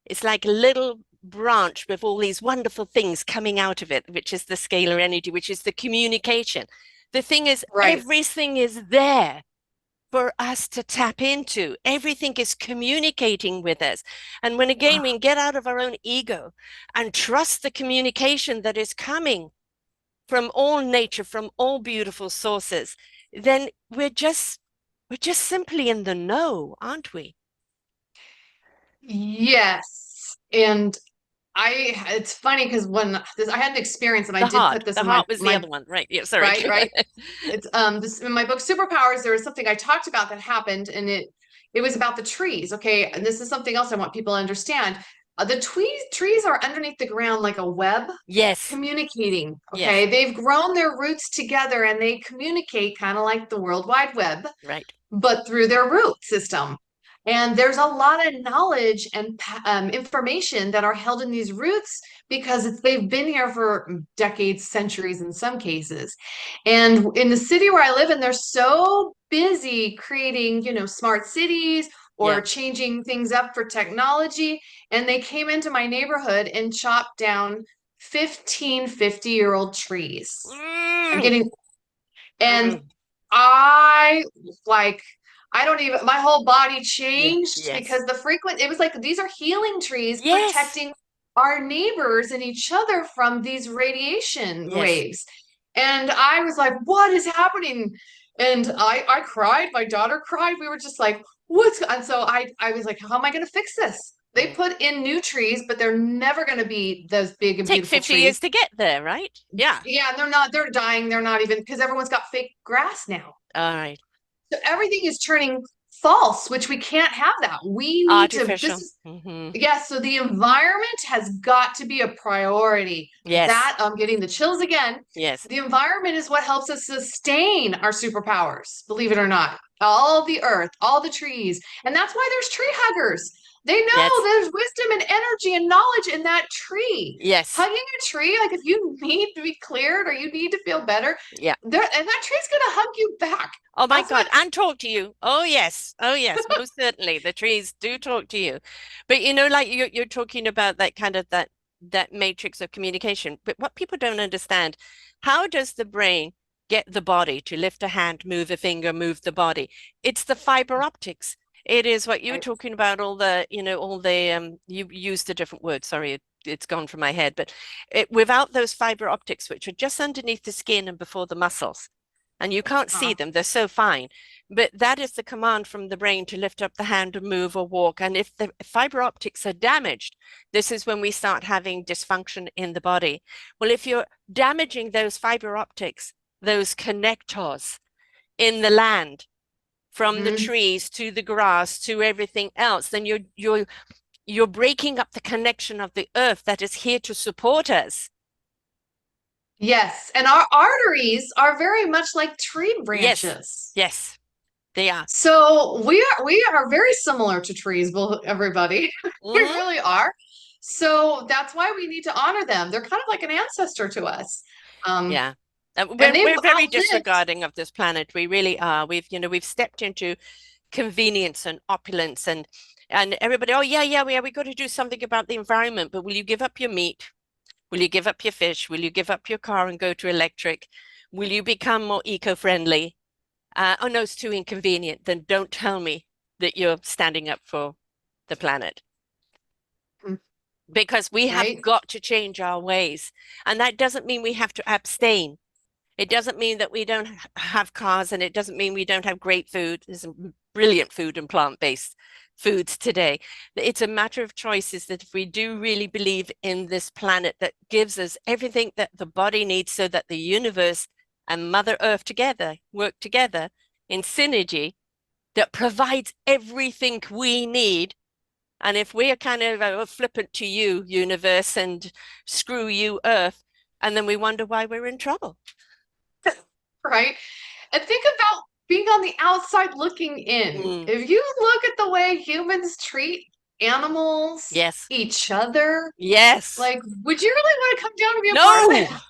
it's like a little branch with all these wonderful things coming out of it, which is the scalar energy, which is the communication. The thing is, Right. everything is there for us to tap into. Everything is communicating with us. And when again, we can get out of our own ego and trust the communication that is coming from all nature, from all beautiful sources, then we're just simply in the know, aren't we? Yes. And it's funny because I had an experience and I The did heart. put this The in my, heart was the my, other one, right? Yeah, sorry. right, right. It's this in my book Superpowers. There was something I talked about that happened, and it was about the trees. Okay, and this is something else I want people to understand. The trees are underneath the ground like a web, Yes, communicating. yes, Okay, they've grown their roots together and they communicate kind of like the World Wide Web, right. but through their root system. And there's a lot of knowledge and information that are held in these roots because they've been here for decades, centuries in some cases. And in the city where I live in, they're so busy creating, smart cities Yeah. or changing things up for technology. And they came into my neighborhood and chopped down 15 50-year-old trees. I'm Mm, getting, and mm. I like I don't even my whole body Yeah, changed yes, because it was like these are healing trees yes, protecting our neighbors and each other from these radiation yes. waves. And I was like, what is happening? And I cried, my daughter cried. We were just like, and so I was like, how am I gonna fix this? They Mm. put in new trees, but they're never gonna be those big and Take beautiful 50 trees. years to get there, right? Yeah. Yeah, and they're dying, they're not even because everyone's got fake grass now. All right. So everything is turning false, which we can't have that. We need to, this Artificial. is, Hmm. yes, so the environment has got to be a priority. Yes, That I'm getting the chills again. yes, The environment is what helps us sustain our superpowers, believe it or not. All the earth, all the trees. And that's why there's tree huggers. They know yes, there's wisdom and energy and knowledge in that tree. yes. Hugging a tree, like if you need to be cleared or you need to feel better, Yeah. and that tree's gonna hug you back. Oh my That's God, what and talk to you. Oh yes. Oh yes, most certainly. The trees do talk to you. But like you're talking about that kind of that matrix of communication. But what people don't understand, how does the brain get the body to lift a hand, move a finger, move the body? It's the fiber optics. It is what you were right. talking about, all the you used a different word, sorry, it's gone from my head, but without those fiber optics, which are just underneath the skin and before the muscles and you can't see Uh, them, they're so fine. But that is the command from the brain to lift up the hand and move or walk. And if the fiber optics are damaged, this is when we start having dysfunction in the body. Well, if you're damaging those fiber optics, those connectors in the land, from the mhm. trees to the grass to everything else, then you're breaking up the connection of the earth that is here to support us. Yes, and our arteries are very much like tree Yes, branches. yes, they are. So we are very similar to trees, everybody. We Mhm. really are. So that's why we need to honor them. They're kind of like an ancestor to us. Um, Yeah. and We're they've we're very outlived. disregarding of this planet. We really are. We've stepped into convenience and opulence and everybody, oh yeah, yeah, we got to do something about the environment, but will you give up your meat? Will you give up your fish? Will you give up your car and go to electric? Will you become more eco-friendly? Oh no, it's too inconvenient. Then don't tell me that you're standing up for the planet Mm, because we have right? got to change our ways. And that doesn't mean we have to abstain. It doesn't mean that we don't have cars, and it doesn't mean we don't have great food. There's some brilliant food and plant-based foods today. It's a matter of choices that if we do really believe in this planet that gives us everything that the body needs so that the universe and Mother Earth together work together in synergy that provides everything we need. And if we're kind of flippant to you, universe, and screw you, Earth, and then we wonder why we're in trouble. Right? And think about being on the outside looking in. Mm, If you look at the way humans treat animals, yes. each other, Yes. like, would you really want to come down to be a part of No. that?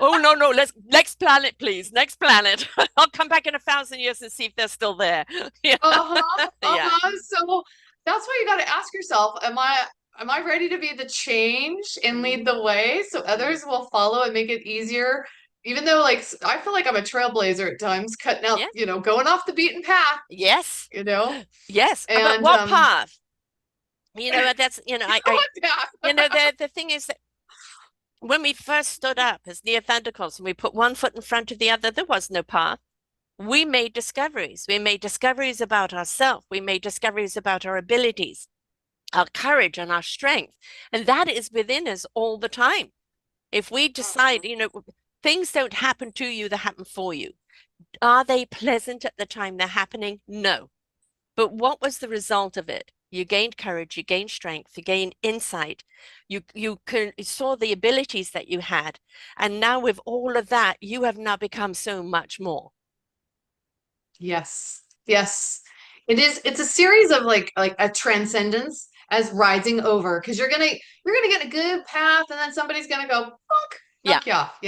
Oh no, no. Let's next planet, please. Next planet. I'll come back in 1,000 years and see if they're still there. Yeah. Uh-huh, Yeah. uh-huh. So that's why you got to ask yourself, am I ready to be the change and Mm, lead the way so mm. others will follow and make it easier? Even though like I feel like I'm a trailblazer at times, cutting out, Yeah. going off the beaten path, Yes. you know? Yes. But And what path? That's I what path? the thing is that when we first stood up as Neanderthals and we put one foot in front of the other, there was no path. We made discoveries. We made discoveries about ourselves. We made discoveries about our abilities, our courage, and our strength. And that is within us all the time. If we decide, things don't happen to you, they happen for you. Are they pleasant at the time they're happening? No. But what was the result of it? You gained courage, you gained strength, you gained insight. You saw the abilities that you had. And now with all of that, you have now become so much more. Yes. Yes. It's a series of like a transcendence as rising over because you're gonna get a good path and then somebody's gonna go Yeah. knock you off.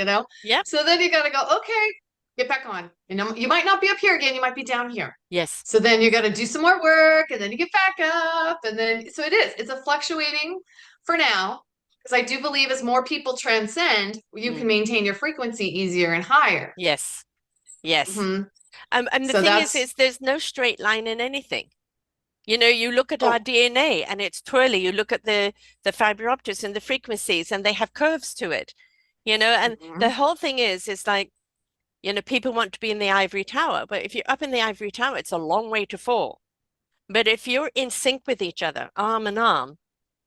Yep. So then you gotta go, okay, get back on. You might not be up here again, you might be down here. Yes. So then you gotta do some more work and then you get back up and then so it's a fluctuating for now. Because I do believe as more people transcend, you Mm. can maintain your frequency easier and higher. Yes. Yes. Hmm. And the So thing is, that's there's no straight line in anything. You look at our oh. DNA and it's twirly. You look at the fiber optics and the frequencies, and they have curves to it. And the Mhm. whole thing is like, people want to be in the ivory tower, but if you're up in the ivory tower, it's a long way to fall. But if you're in sync with each other, arm in arm,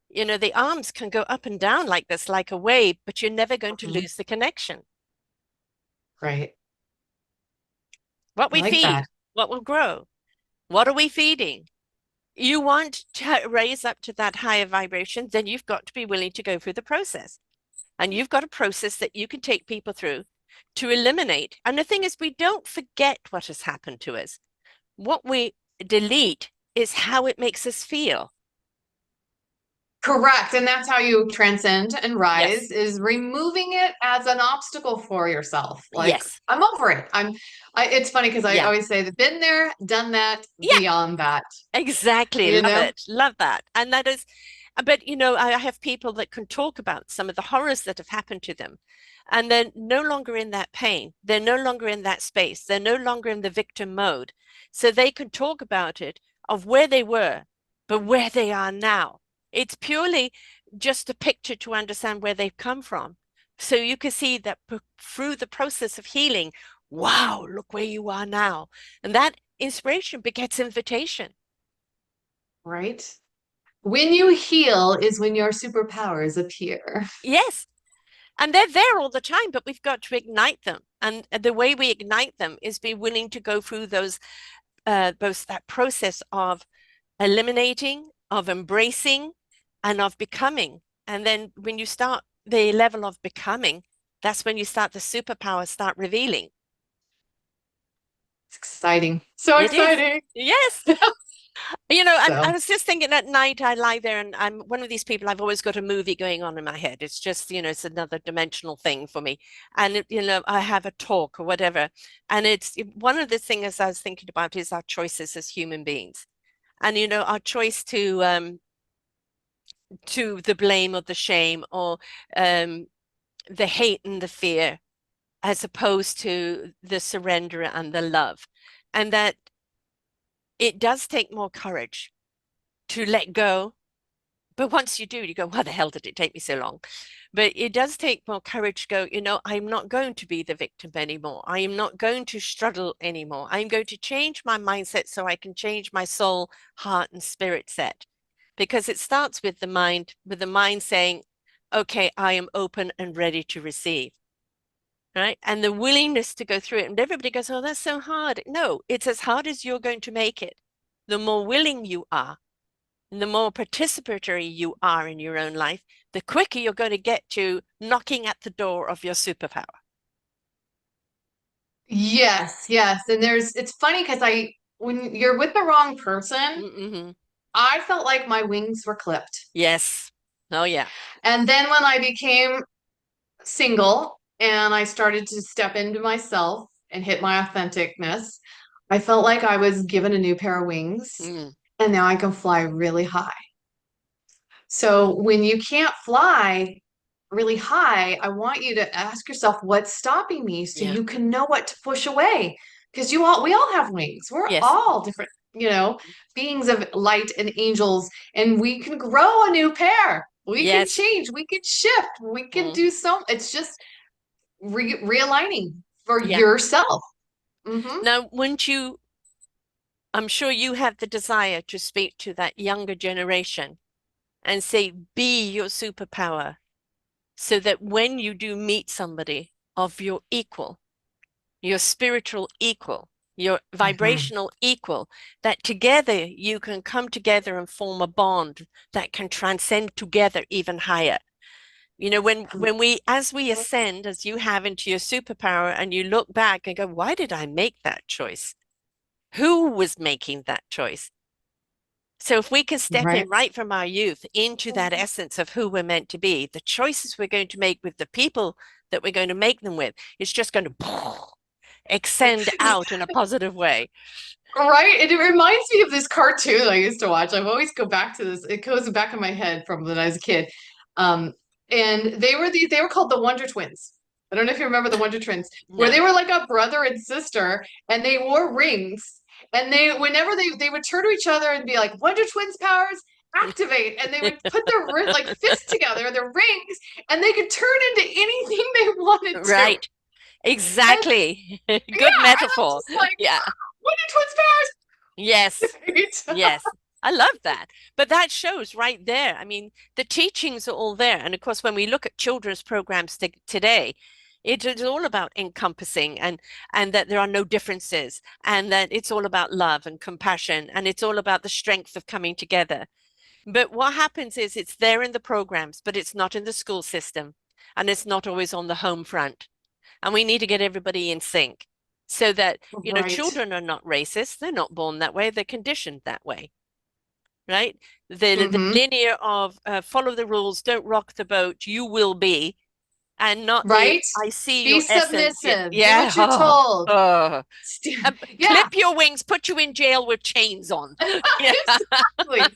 the arms can go up and down like this, like a wave, but you're never going to Mhm. lose the connection. Right. What I we like feed, that. what will grow. What are we feeding? You want to raise up to that higher vibration, then you've got to be willing to go through the process. And you've got a process that you can take people through to eliminate. And the thing is, we don't forget what has happened to us. What we delete is how it makes us feel. Correct. And that's how you transcend and Yes. rise is removing it as an obstacle for yourself. Like, Yes. I'm over it. It's funny because I Yeah. always say, been there, done that, Yeah. beyond that, Exactly. you Love know? it. Love that. And that is, but I have people that can talk about some of the horrors that have happened to them. And they're no longer in that pain. They're no longer in that space. They're no longer in the victim mode. So they can talk about it of where they were, but where they are now. It's purely just a picture to understand where they've come from. So you can see that through the process of healing, wow, look where you are now. And that inspiration begets invitation. Right? When you heal is when your superpowers appear. Yes. And they're there all the time, but we've got to ignite them. And the way we ignite them is be willing to go through both that process of eliminating, of embracing, and of becoming. And then when you start the level of becoming, that's when you start the superpowers start revealing. It's exciting. So It is. exciting. Yes. And I So, was just thinking at night, I lie there and I'm one of these people, I've always got a movie going on in my head. It's just, it's another dimensional thing for me. And, I have a talk or whatever. And it's one of the things I was thinking about is our choices as human beings. And, our choice to the blame or the shame or the hate and the fear, as opposed to the surrender and the love. and that it does take more courage to let go. But once you do, you go, why the hell did it take me so long? But it does take more courage to go, I'm not going to be the victim anymore. I am not going to struggle anymore. I'm going to change my mindset so I can change my soul, heart, and spirit set. Because it starts with the mind saying, okay, I am open and ready to receive. Right. And the willingness to go through it. And everybody goes, oh, that's so hard. No, it's as hard as you're going to make it. The more willing you are, and the more participatory you are in your own life, the quicker you're going to get to knocking at the door of your superpower. Yes, yes. And it's funny because when you're with the wrong person, Mm-hmm. I felt like my wings were clipped. Yes. Oh, yeah. And then when I became single and I started to step into myself and hit my authenticness, I felt like I was given a new pair of wings Mm, and now I can fly really high. So when you can't fly really high, I want you to ask yourself what's stopping me so yeah. you can know what to push away. Because we all have wings. We're Yes. all different, beings of light and angels, and we can grow a new pair. We can Yes. change, we can shift, we can Mm, do it's just realigning for yeah. yourself. Hmm. Now, wouldn't you, I'm sure you have the desire to speak to that younger generation and say, be your superpower, so that when you do meet somebody of your equal, your spiritual equal, your Hmm. vibrational equal, that together you can come together and form a bond that can transcend together even higher. When we as we ascend, as you have into your superpower, and you look back and go, why did I make that choice? Who was making that choice? So if we can step Right. in right from our youth into that essence of who we're meant to be, the choices we're going to make with the people that we're going to make them with, it's just going to extend out in a positive way. Right? And it reminds me of this cartoon I used to watch. I've always go back to this. It goes back in my head from when I was a kid. Um, and they were called the Wonder Twins. I don't know if you remember the Wonder Twins, where No. they were like a brother and sister, and they wore rings. And whenever they would turn to each other and be like, Wonder Twins powers, activate. And they would put their like fists together, their rings, and they could turn into anything they wanted to. Right. And Exactly. Good yeah, and I'm metaphor. just like, Yeah. Wonder Twins Yes. powers. Yes. I love that. But that shows right there. I mean, the teachings are all there. And of course, when we look at children's programs today, it is all about encompassing and that there are no differences and that it's all about love and compassion and it's all about the strength of coming together. But what happens is it's there in the programs, but it's not in the school system and it's not always on the home front. And we need to get everybody in sync so that, Right. children are not racist. They're not born that way. They're conditioned that way, right? The Hmm. linear of follow the rules, don't rock the boat, you will be, and not the Right? I see Be your essence. Yeah, submissive. Do yeah. what you're told. Oh. Yeah, Clip your wings, put you in jail with chains on. Yeah. exactly.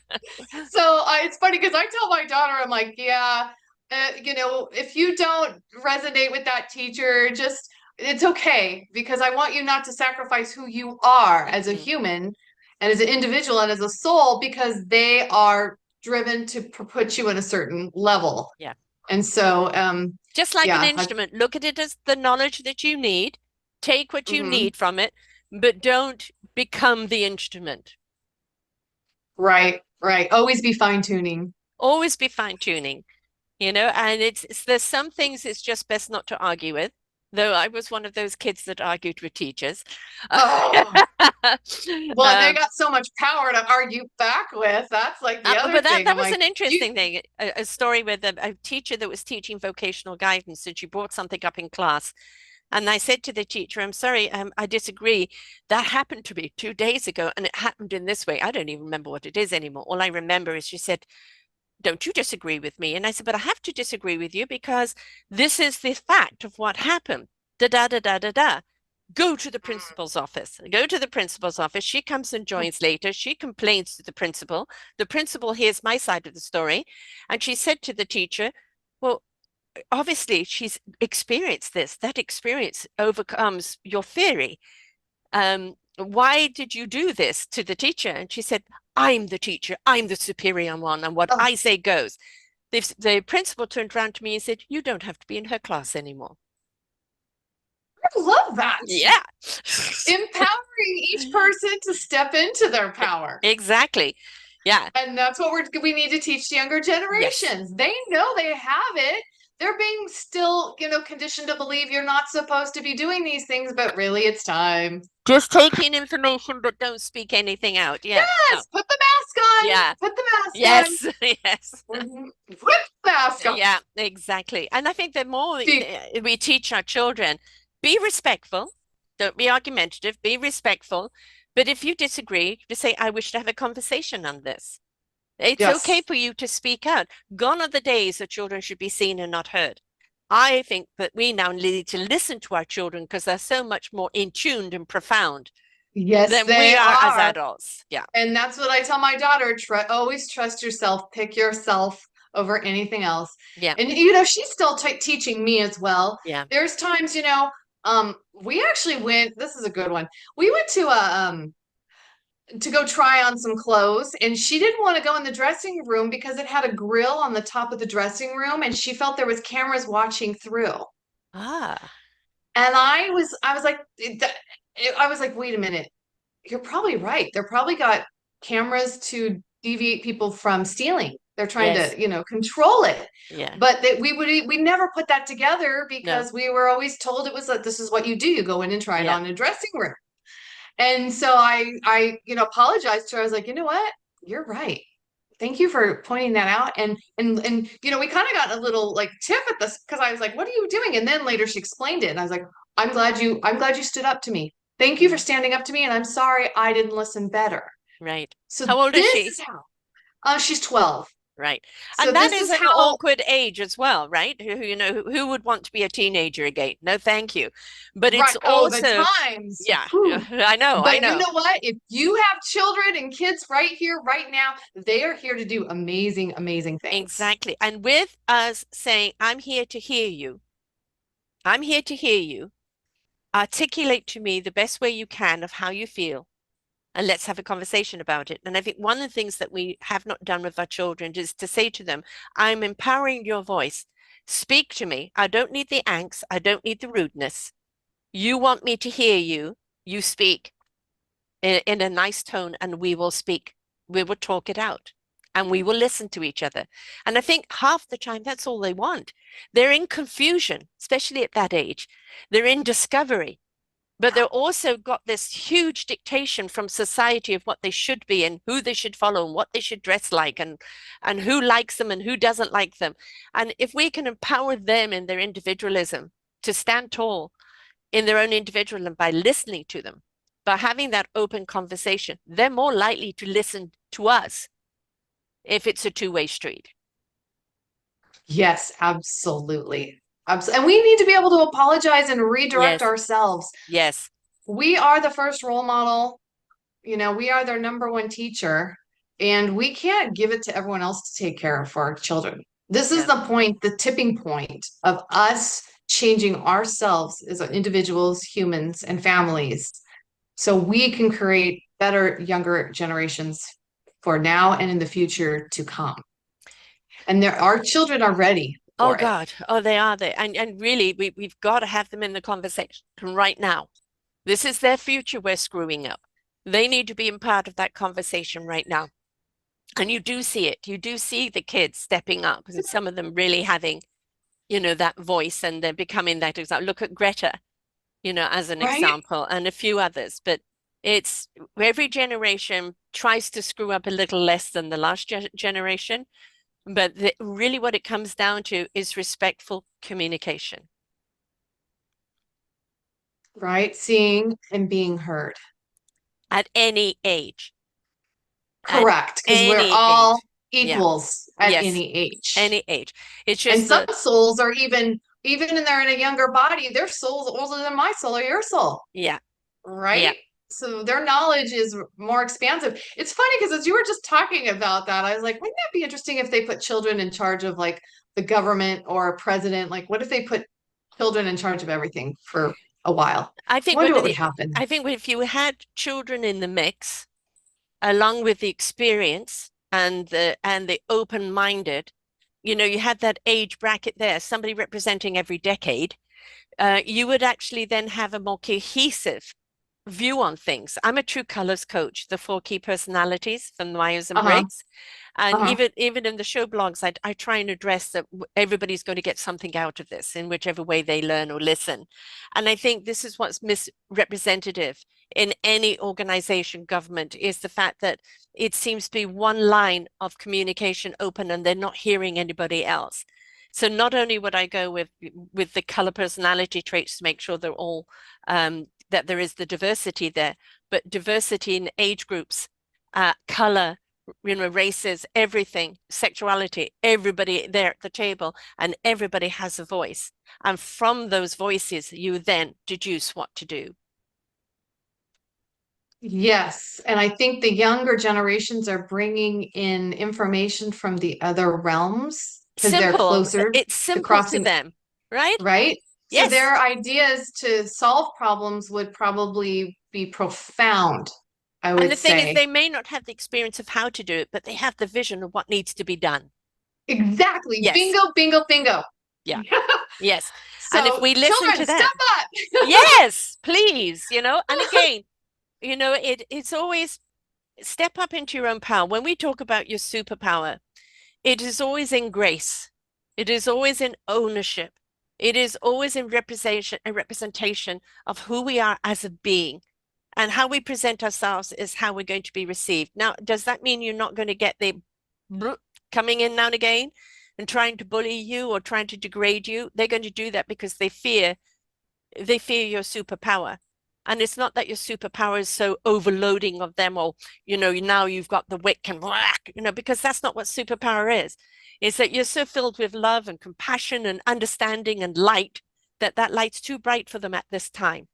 So it's funny because I tell my daughter, I'm like, yeah, if you don't resonate with that teacher, just it's okay because I want you not to sacrifice who you are as a Mhm. human and as an individual and as a soul because they are driven to put you at a certain level. Yeah. And so, Just like an yeah, instrument, look at it as the knowledge that you need, take what you mhm. need from it, but don't become the instrument. Right, right. Always be fine tuning. Always be fine tuning, and there's some things it's just best not to argue with, though I was one of those kids that argued with teachers. Oh, well, and they um, got so much power to argue back with. That's like the other but that thing. that I'm was like, an you, interesting thing, a story with a teacher that was teaching vocational guidance, and she brought something up in class. And I said to the teacher, I'm sorry, I disagree. That happened to me 2 days ago, and it happened in this way. I don't even remember what it is anymore. All I remember is she said, don't you disagree with me? And I said, but I have to disagree with you because this is the fact of what happened. Da da da da da da. Go to the principal's office. Go to the principal's office. She comes and joins later. She complains to the principal. The principal hears my side of the story. And she said to the teacher, well, obviously she's experienced this. That experience overcomes your theory. why did you do this to the teacher? And she said, I'm the teacher. I'm the superior one. And what Oh, I say goes. The principal turned around to me and said, you don't have to be in her class anymore. I love that. Yeah. Empowering each person to step into their power. Exactly. Yeah. And that's what we need to teach younger Yes. generations. They know they have it. They're being still, conditioned to believe you're not supposed to be doing these things, but really it's time. Just take in information, but don't speak anything out. Yeah. No. Yes, put the mask on. Yeah. Put the mask on. Yes. Yes. Put the mask on. Yeah, exactly. And I think the more See, we teach our children, be respectful, don't be argumentative, be respectful. But if you disagree, just say, I wish to have a conversation on this. It's okay yes, for you to speak out. Gone are the days that children should be seen and not heard. I think that we now need to listen to our children because they're so much more in tuned and profound yes, than we they are as are. adults. Yeah, And that's what I tell my daughter. Always trust yourself. Pick yourself over anything else. yeah, And she's still teaching me as well. yeah. There's times, we actually went. This is a good one. We went to go try on some clothes, and she didn't want to go in the dressing room because it had a grill on the top of the dressing room, and she felt there was cameras watching through. Ah, And I was like, wait a minute, you're probably right. They're probably got cameras to deviate people from stealing. They're trying yes, to, control it. yeah, But that we never put that together no, because we were always told it was like this is what you do. You go in and try it yeah, on in a dressing room. And so I apologized to her. I was like, you know what? You're right. Thank you for pointing that out. And we kind of got a little like tip at this because I was like, what are you doing? And then later she explained it. And I was like, I'm glad you stood up to me. Thank you for yeah, standing up to me. And I'm sorry I didn't listen better. right. So How old is this she? is how she's 12. Right. So And that this is is an how awkward age as well, right? Who would want to be a teenager again? No, thank you. But it's right. Oh, the also, times. yeah, Whew. I But you know. know what? If you have children and kids right here, right now, they are here to do amazing, amazing things. Exactly. And with us saying, I'm here to hear you, I'm here to hear you, articulate to me the best way you can of how you feel, and let's have a conversation about it. And I think one of the things that we have not done with our children is to say to them, I'm empowering your voice. Speak to me. I don't need the angst. I don't need the rudeness. You want me to hear you. You speak in a nice tone, and we will speak. We will talk it out. And we will listen to each other. And I think half the time that's all they want. They're in confusion, especially at that age. They're in discovery, but they're also got this huge dictation from society of what they should be and who they should follow and what they should dress like and who likes them and who doesn't like them. And if we can empower them in their individualism to stand tall in their own individualism by listening to them, by having that open conversation, they're more likely to listen to us if it's a two-way street. Yes, absolutely. And we need to be able to apologize and redirect Yes, ourselves. yes, We are the first role model. We are their number one teacher, and we can't give it to everyone else to take care of for our children. This is yeah. the point, the tipping point of us changing ourselves as individuals, humans, and families so we can create better younger generations for now and in the future to come. And our children are ready Oh for it. God. Oh, they are there. And really we've got to have them in the conversation right now. This is their future we're screwing up. They need to be in part of that conversation right now. And you do see it. You do see the kids stepping up and some of them really having, that voice and they're becoming that example. Look at Greta, as an Right? example, and a few others. But it's every generation tries to screw up a little less than the last generation. But really what it comes down to is respectful communication Right? Seeing and being heard. at any age, at Correct, because we're any all age. Yeah. equals at Yes. any age. Any age. It's And just some the, souls are even in they're in a younger body, their soul's older than my soul or your soul, yeah. Yeah. right? So their knowledge is more expansive. It's funny because as you were just talking about that, I was like, wouldn't that be interesting if they put children in charge of like the government or a president? Like, what if they put children in charge of everything for a while. I I think wonder what would happen. I think if you had children in the mix, along with the experience and the open-minded, you had that age bracket there, somebody representing every decade, you would actually then have a more cohesive view on things. I'm a true colors coach, the four key personalities from Myers and Uh-huh. Briggs. And Uh-huh. even in the show blogs, I try and address that everybody's going to get something out of this in whichever way they learn or listen. And I think this is what's misrepresentative in any organization, government, is the fact that it seems to be one line of communication open and they're not hearing anybody else. So not only would I go with the color personality traits to make sure they're all that there is the diversity there, but diversity in age groups, color, races, everything, sexuality, everybody there at the table, and everybody has a voice. And from those voices, you then deduce what to do. Yes, and I think the younger generations are bringing in information from the other realms because they're Simple. closer It's to simple to crossing, them, right? right? So Yes. their ideas to solve problems would probably be profound, I And would the thing is, say. they may not have the experience of how to do it, but they have the vision of what needs to be done. Exactly. Yes. Bingo, bingo, bingo. Yeah. Yes. And if So, we listen children, to step them, up. yes, please, and again, it's always step up into your own power. When we talk about your superpower, it is always in grace. It is always in ownership. It is always in representation of who we are as a being. And how we present ourselves is how we're going to be received. Now, does that mean you're not going to get the coming in now and again and trying to bully you or trying to degrade you? They're going to do that because they fear your superpower. And it's not that your superpower is so overloading of them or, now you've got the wick and whack, because that's not what superpower is. It's that you're so filled with love and compassion and understanding and light that that light's too bright for them at this time.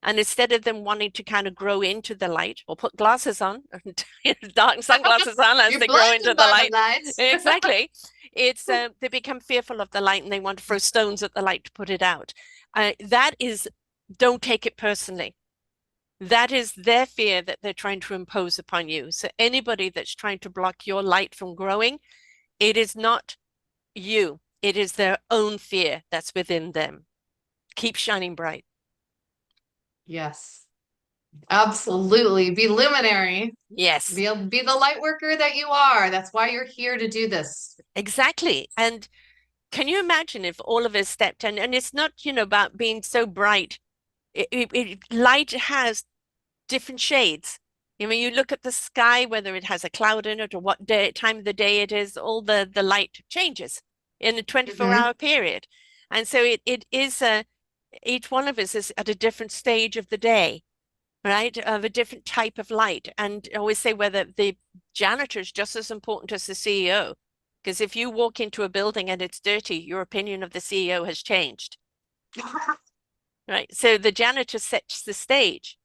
And instead of them wanting to kind of grow into the light or put glasses on, dark sunglasses on as You're they grow into blinded the by the light, lights. exactly, it's they become fearful of the light and they want to throw stones at the light to put it out. That is, don't take it personally. That is their fear that they're trying to impose upon you. So anybody that's trying to block your light from growing, it is not you. It is their own fear that's within them. Keep shining bright. Yes, absolutely. Be luminary. Yes. Be the light worker that you are. That's why you're here to do this. Exactly. And can you imagine if all of us stepped in? And it's not, about being so bright. Light has different shades. You look at the sky, whether it has a cloud in it or what time of the day it is, all the light changes in a 24-hour Hmm. period. And so it is each one of us is at a different stage of the day, right? Of a different type of light. And I always say whether the janitor is just as important as the CEO. Because if you walk into a building and it's dirty, your opinion of the CEO has changed, right? So the janitor sets the stage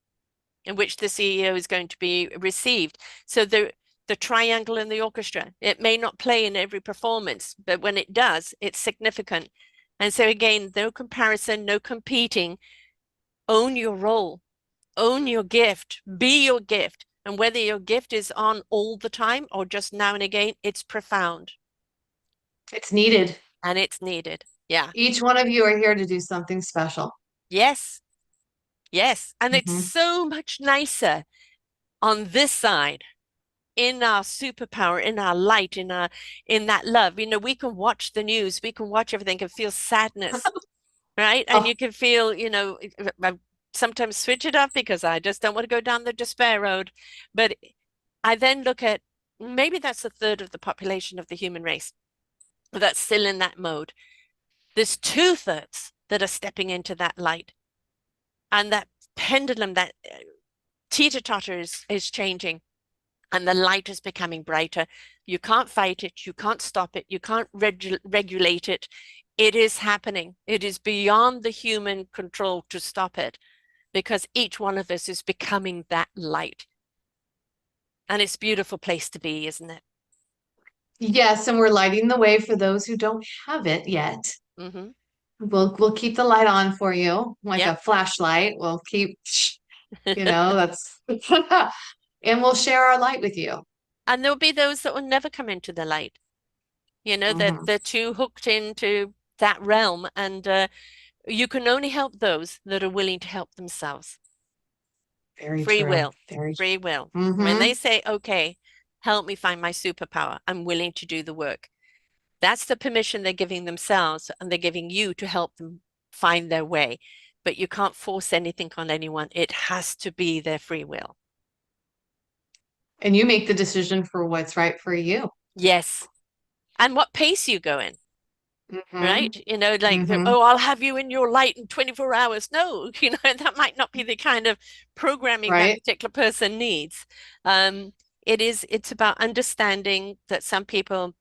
in which the CEO is going to be received. So the triangle in the orchestra, it may not play in every performance, but when it does, it's significant. And so again, no comparison, no competing. Own your role, own your gift, be your gift. And whether your gift is on all the time or just now and again, it's profound It's needed. and it's needed. Yeah. Each one of you are here to do something special. Yes. Yes. And it's Hmm. so much nicer on this side in our superpower, in our light, in that love. We can watch the news, we can watch everything and feel sadness, right? And Oh, you can feel, I sometimes switch it up because I just don't want to go down the despair road. But I then look at maybe that's a third of the population of the human race that's still in that mode. There's two-thirds that are stepping into that light. And that pendulum, that teeter-totter is changing and the light is becoming brighter. You can't fight it. You can't stop it. You can't regulate it. It is happening. It is beyond the human control to stop it because each one of us is becoming that light. And it's a beautiful place to be, isn't it? yes, and we're lighting the way for those who don't have it yet. Mm-hmm. We'll keep the light on for you, like Yep. a flashlight. We'll keep, that's and we'll share our light with you. And there'll be those that will never come into the light. Hmm. They're too hooked into that realm, and you can only help those that are willing to help themselves. Very Free true. will, Very free will. true. When Hmm. they say, okay, help me find my superpower, I'm willing to do the work. That's the permission they're giving themselves, and they're giving you to help them find their way. But you can't force anything on anyone. It has to be their free will. And you make the decision for what's right for you. Yes. And what pace you go in, Hmm. right? Like, Hmm. oh, I'll have you in your light in 24 hours. No, that might not be the kind of programming that Right. particular person needs. Um, it's about understanding that some people,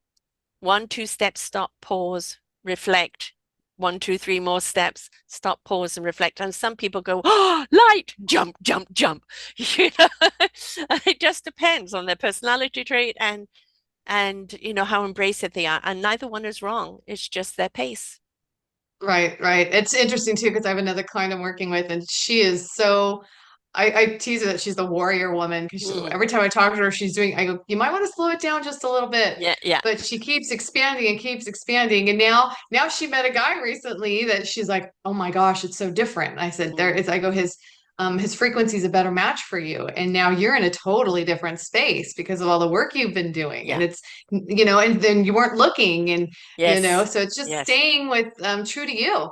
one, two steps, stop, pause, reflect. One, two, three more steps, stop, pause, and reflect. And some people go, oh, light, jump, jump, jump. You know, it just depends on their personality trait and how embracive they are. And neither one is wrong. It's just their pace. Right, right. It's interesting too because I have another client I'm working with, and she is so. I tease her that she's the warrior woman because Mm. every time I talk to her, I go, you might want to slow it down just a little bit. Yeah, yeah. But she keeps expanding and keeps expanding. And now she met a guy recently that she's like, oh my gosh, it's so different. And I said, there Mm. is, I go, his frequency is a better match for you. And now you're in a totally different space because of all the work you've been doing. And Yeah. and then you weren't looking Yes. so it's just Yes. staying with true to you.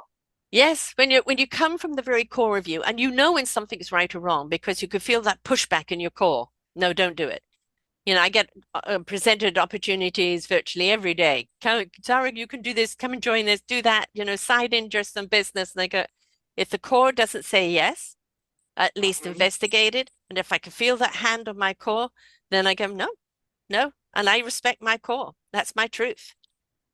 Yes, when you come from the very core of you, and you know when something is right or wrong because you could feel that pushback in your core. No, don't do it. I get presented opportunities virtually every day. Tara, you can do this. Come and join this. Do that. Side interest and business. And they go, if the core doesn't say yes, at least Mhm. investigate it. And if I can feel that hand on my core, then I go, no, no. And I respect my core. That's my truth.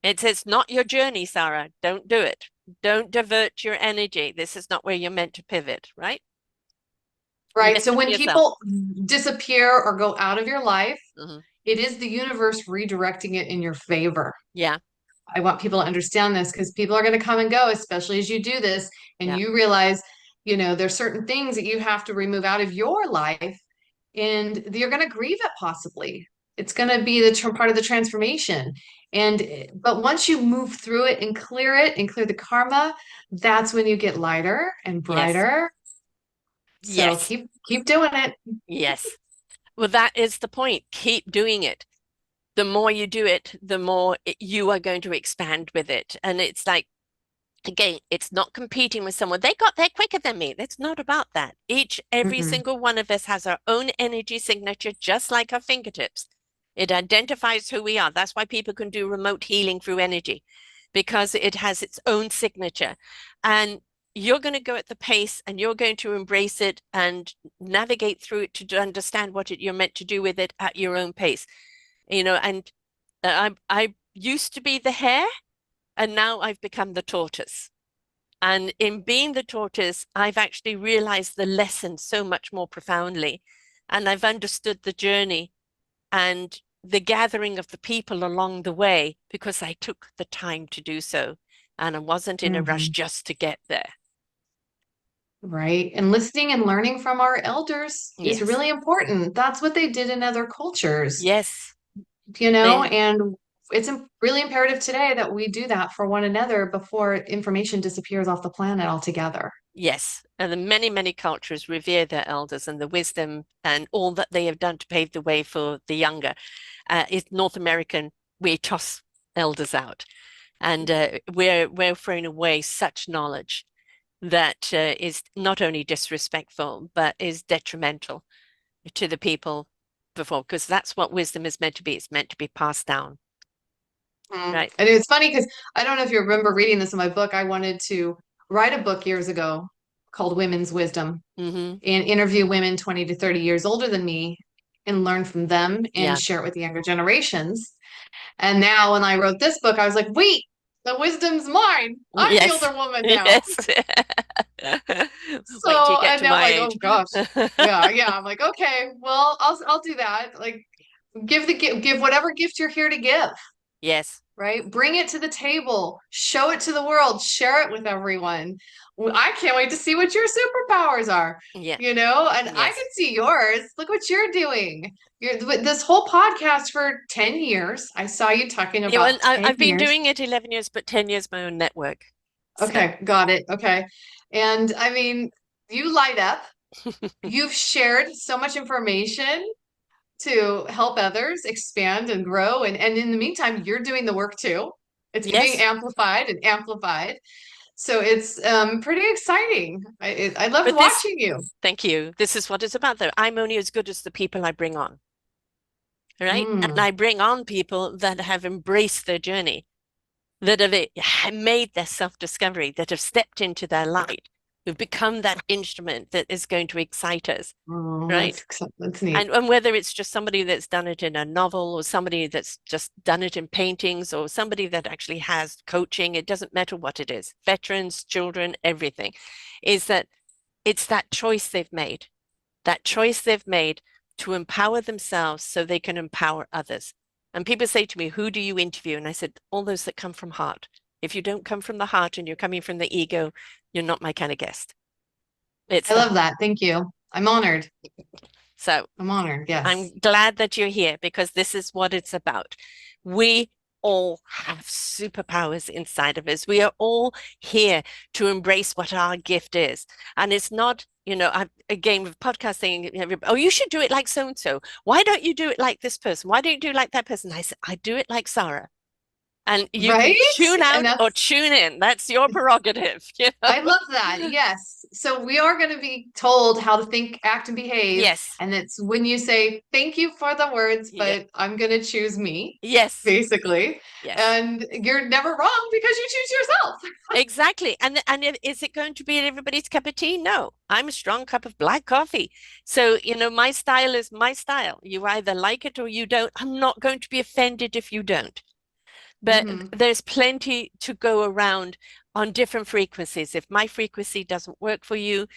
It's not your journey, Sarah. Don't do it. Don't divert your energy. This is not where you're meant to pivot, right? Right. So Listen to when yourself. people disappear or go out of your life, Hmm. it is the universe redirecting it in your favor. Yeah, I want people to understand this because people are going to come and go, especially as you do this and yeah, you realize, there's certain things that you have to remove out of your life and you're going to grieve it possibly. It's going to be part of the transformation. But once you move through it and clear the karma, that's when you get lighter and yes, brighter. So yes, keep doing it. yes. Well, that is the point. Keep doing it. The more you do it, the more you are going to expand with it. And it's like, again, it's not competing with someone. They got there quicker than me. It's not about that. Every Mhm. single one of us has our own energy signature, just like our fingertips. It identifies who we are. That's why people can do remote healing through energy, because it has its own signature. And you're going to go at the pace and you're going to embrace it and navigate through it to understand what you're meant to do with it at your own pace. And I used to be the hare, and now I've become the tortoise. And in being the tortoise, I've actually realized the lesson so much more profoundly. And I've understood the journey and the gathering of the people along the way because I took the time to do so. And I wasn't in a rush Mhm. just to get there. Right. And listening and learning from our elders is Yes. really important. That's what they did in other cultures, Yes. They, and it's really imperative today that we do that for one another before information disappears off the planet altogether. yes. And the many, many cultures revere their elders and the wisdom and all that they have done to pave the way for the younger. Is North American, we toss elders out. And we're throwing away such knowledge that is not only disrespectful but is detrimental to the people before, because that's what wisdom is meant to be. It's meant to be passed down, Mm. right? And it's funny because I don't know if you remember reading this in my book. I wanted to write a book years ago called Women's Wisdom Mm-hmm. and interview women 20 to 30 years older than me and learn from them and Yeah. share it with the younger generations. And now when I wrote this book, I was like, wait, the wisdom's mine. I'm the Yes. older woman now. Yes. Wait till you So, get and to now I'm my like, oh age. gosh. Yeah, yeah. I'm like, okay, well, I'll do that. Like give whatever gift you're here to give. Yes. right? Bring it to the table, show it to the world, share it with everyone. I can't wait to see what your superpowers are, Yeah. and I can Yes. see yours. Look what you're doing. This whole podcast for 10 years. I saw you talking Yeah, well, about 10 I've been years. doing it 11 years, but 10 years my own network. So, Okay, got it. Okay. And I mean, you light up. You've shared so much information to help others expand and grow. And in the meantime, you're doing the work too. It's being yes. amplified and amplified. So it's pretty exciting. I loved But this, watching you. thank you. This is what it's about, though. I'm only as good as the people I bring on, right? And Mm, I bring on people that have embraced their journey, that have made their self-discovery, that have stepped into their light, who've become that instrument that is going to excite us, oh, right? that's neat. And whether it's just somebody that's done it in a novel or somebody that's just done it in paintings or somebody that actually has coaching, it doesn't matter what it is, veterans, children, everything, is that it's that choice they've made to empower themselves so they can empower others. And people say to me, who do you interview? And I said, all those that come from heart. If you don't come from the heart and you're coming from the ego, you're not my kind of guest. It's I the love that. Thank you. I'm honored. so I'm honored. Yes. I'm glad that you're here because this is what it's about. We all have superpowers inside of us. We are all here to embrace what our gift is. And it's not, again, with podcasting, oh, you should do it like so and so. Why don't you do it like this person? Why don't you do it like that person? I said, I do it like Sarah. And you Right? can tune And out or that's tune in. That's your prerogative, you know? I love that. Yes. So we are going to be told how to think, act, and behave. Yes. And it's when you say, thank you for the words, Yeah. but I'm going to choose me, Yes. basically. Yes. And you're never wrong because you choose yourself. Exactly. And is it going to be everybody's cup of tea? No. I'm a strong cup of black coffee. So, my style is my style. You either like it or you don't. I'm not going to be offended if you don't. But Hmm. there's plenty to go around on different frequencies. If my frequency doesn't work for you,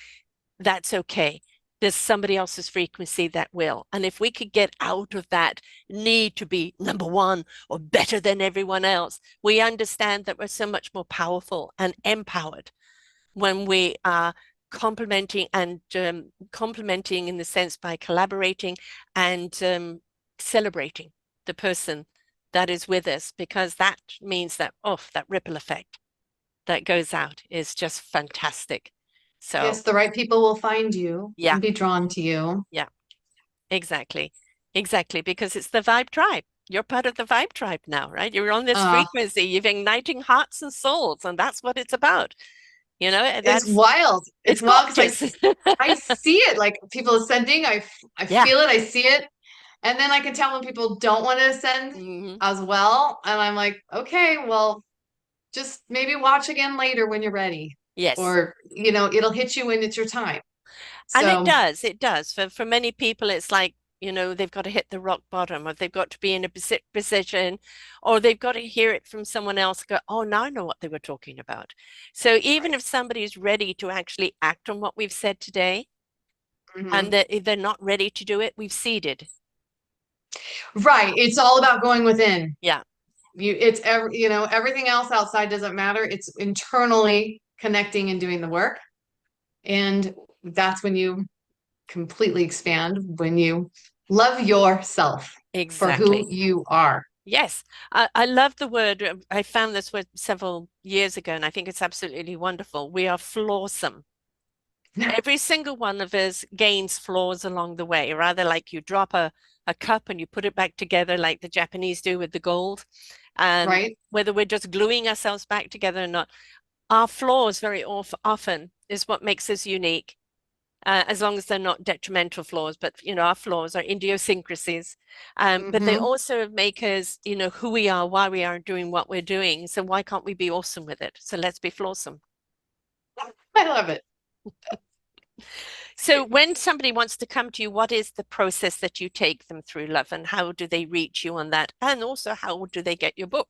that's okay. There's somebody else's frequency that will. And if we could get out of that need to be number one or better than everyone else, we understand that we're so much more powerful and empowered when we are complementing and complementing in the sense by collaborating and celebrating the person that is with us, because that means that, oh, that ripple effect that goes out is just fantastic. So, Yes, the right people will find you yeah, and be drawn to you. yeah, exactly. Exactly. Because it's the vibe tribe. You're part of the vibe tribe now, right? You're on this Uh, frequency, you're igniting hearts and souls, and that's what it's about. it's That's wild. It's it's wild because gorgeous. I see it like people ascending. I Yeah. feel it. I see it. And then I can tell when people don't want to ascend Hmm. as well. And I'm like, okay, well, just maybe watch again later when you're ready. Yes. Or, it'll hit you when it's your time. And it So, does, it does. For many people, it's like, they've got to hit the rock bottom, or they've got to be in a position, or they've got to hear it from someone else, go, oh, now I know what they were talking about. So even right. if somebody's ready to actually act on what we've said today, and Mhm. that if they're not ready to do it, we've seeded. Right. It's all about going within. Yeah, Everything else outside doesn't matter. It's internally connecting and doing the work. And that's when you completely expand, when you love yourself for who exactly. you are. Yes, I love the word. I found this word several years ago, and I think it's absolutely wonderful. We are flawsome. Every single one of us gains flaws along the way, rather like you drop a cup and you put it back together like the Japanese do with the gold. Right? Whether we're just gluing ourselves back together or not, our flaws very often is what makes us unique. As long as they're not detrimental flaws, but our flaws are idiosyncrasies. But they Hmm. also make us, who we are, why we are doing what we're doing. So why can't we be awesome with it? So let's be flawsome. I love it. So when somebody wants to come to you, what is the process that you take them through, love, and how do they reach you on that? And also, how do they get your book?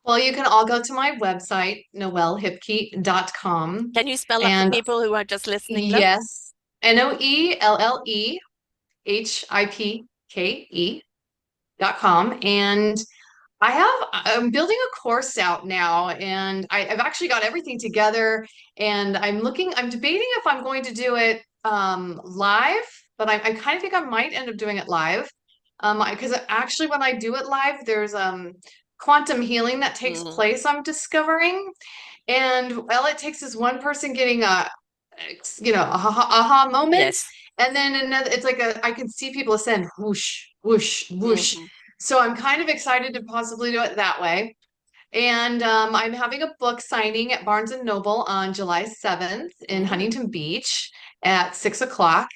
Well, you can all go to my website, noellehipke.com. Can you spell that for And people who are just listening, love? yes, NOELLEHIPKE.com. And I'm building a course out now, and I've actually got everything together, and I'm debating if I'm going to do it live, but I kind of think I might end up doing it live. Because actually when I do it live, there's quantum healing that takes Mm, place, I'm discovering. And all it takes is one person getting a aha moment, yes. and then another. It's like I can see people ascend, whoosh, whoosh, whoosh. Hmm. So I'm kind of excited to possibly do it that way. And I'm having a book signing at Barnes and Noble on July 7th in Mm, Huntington Beach at 6 o'clock.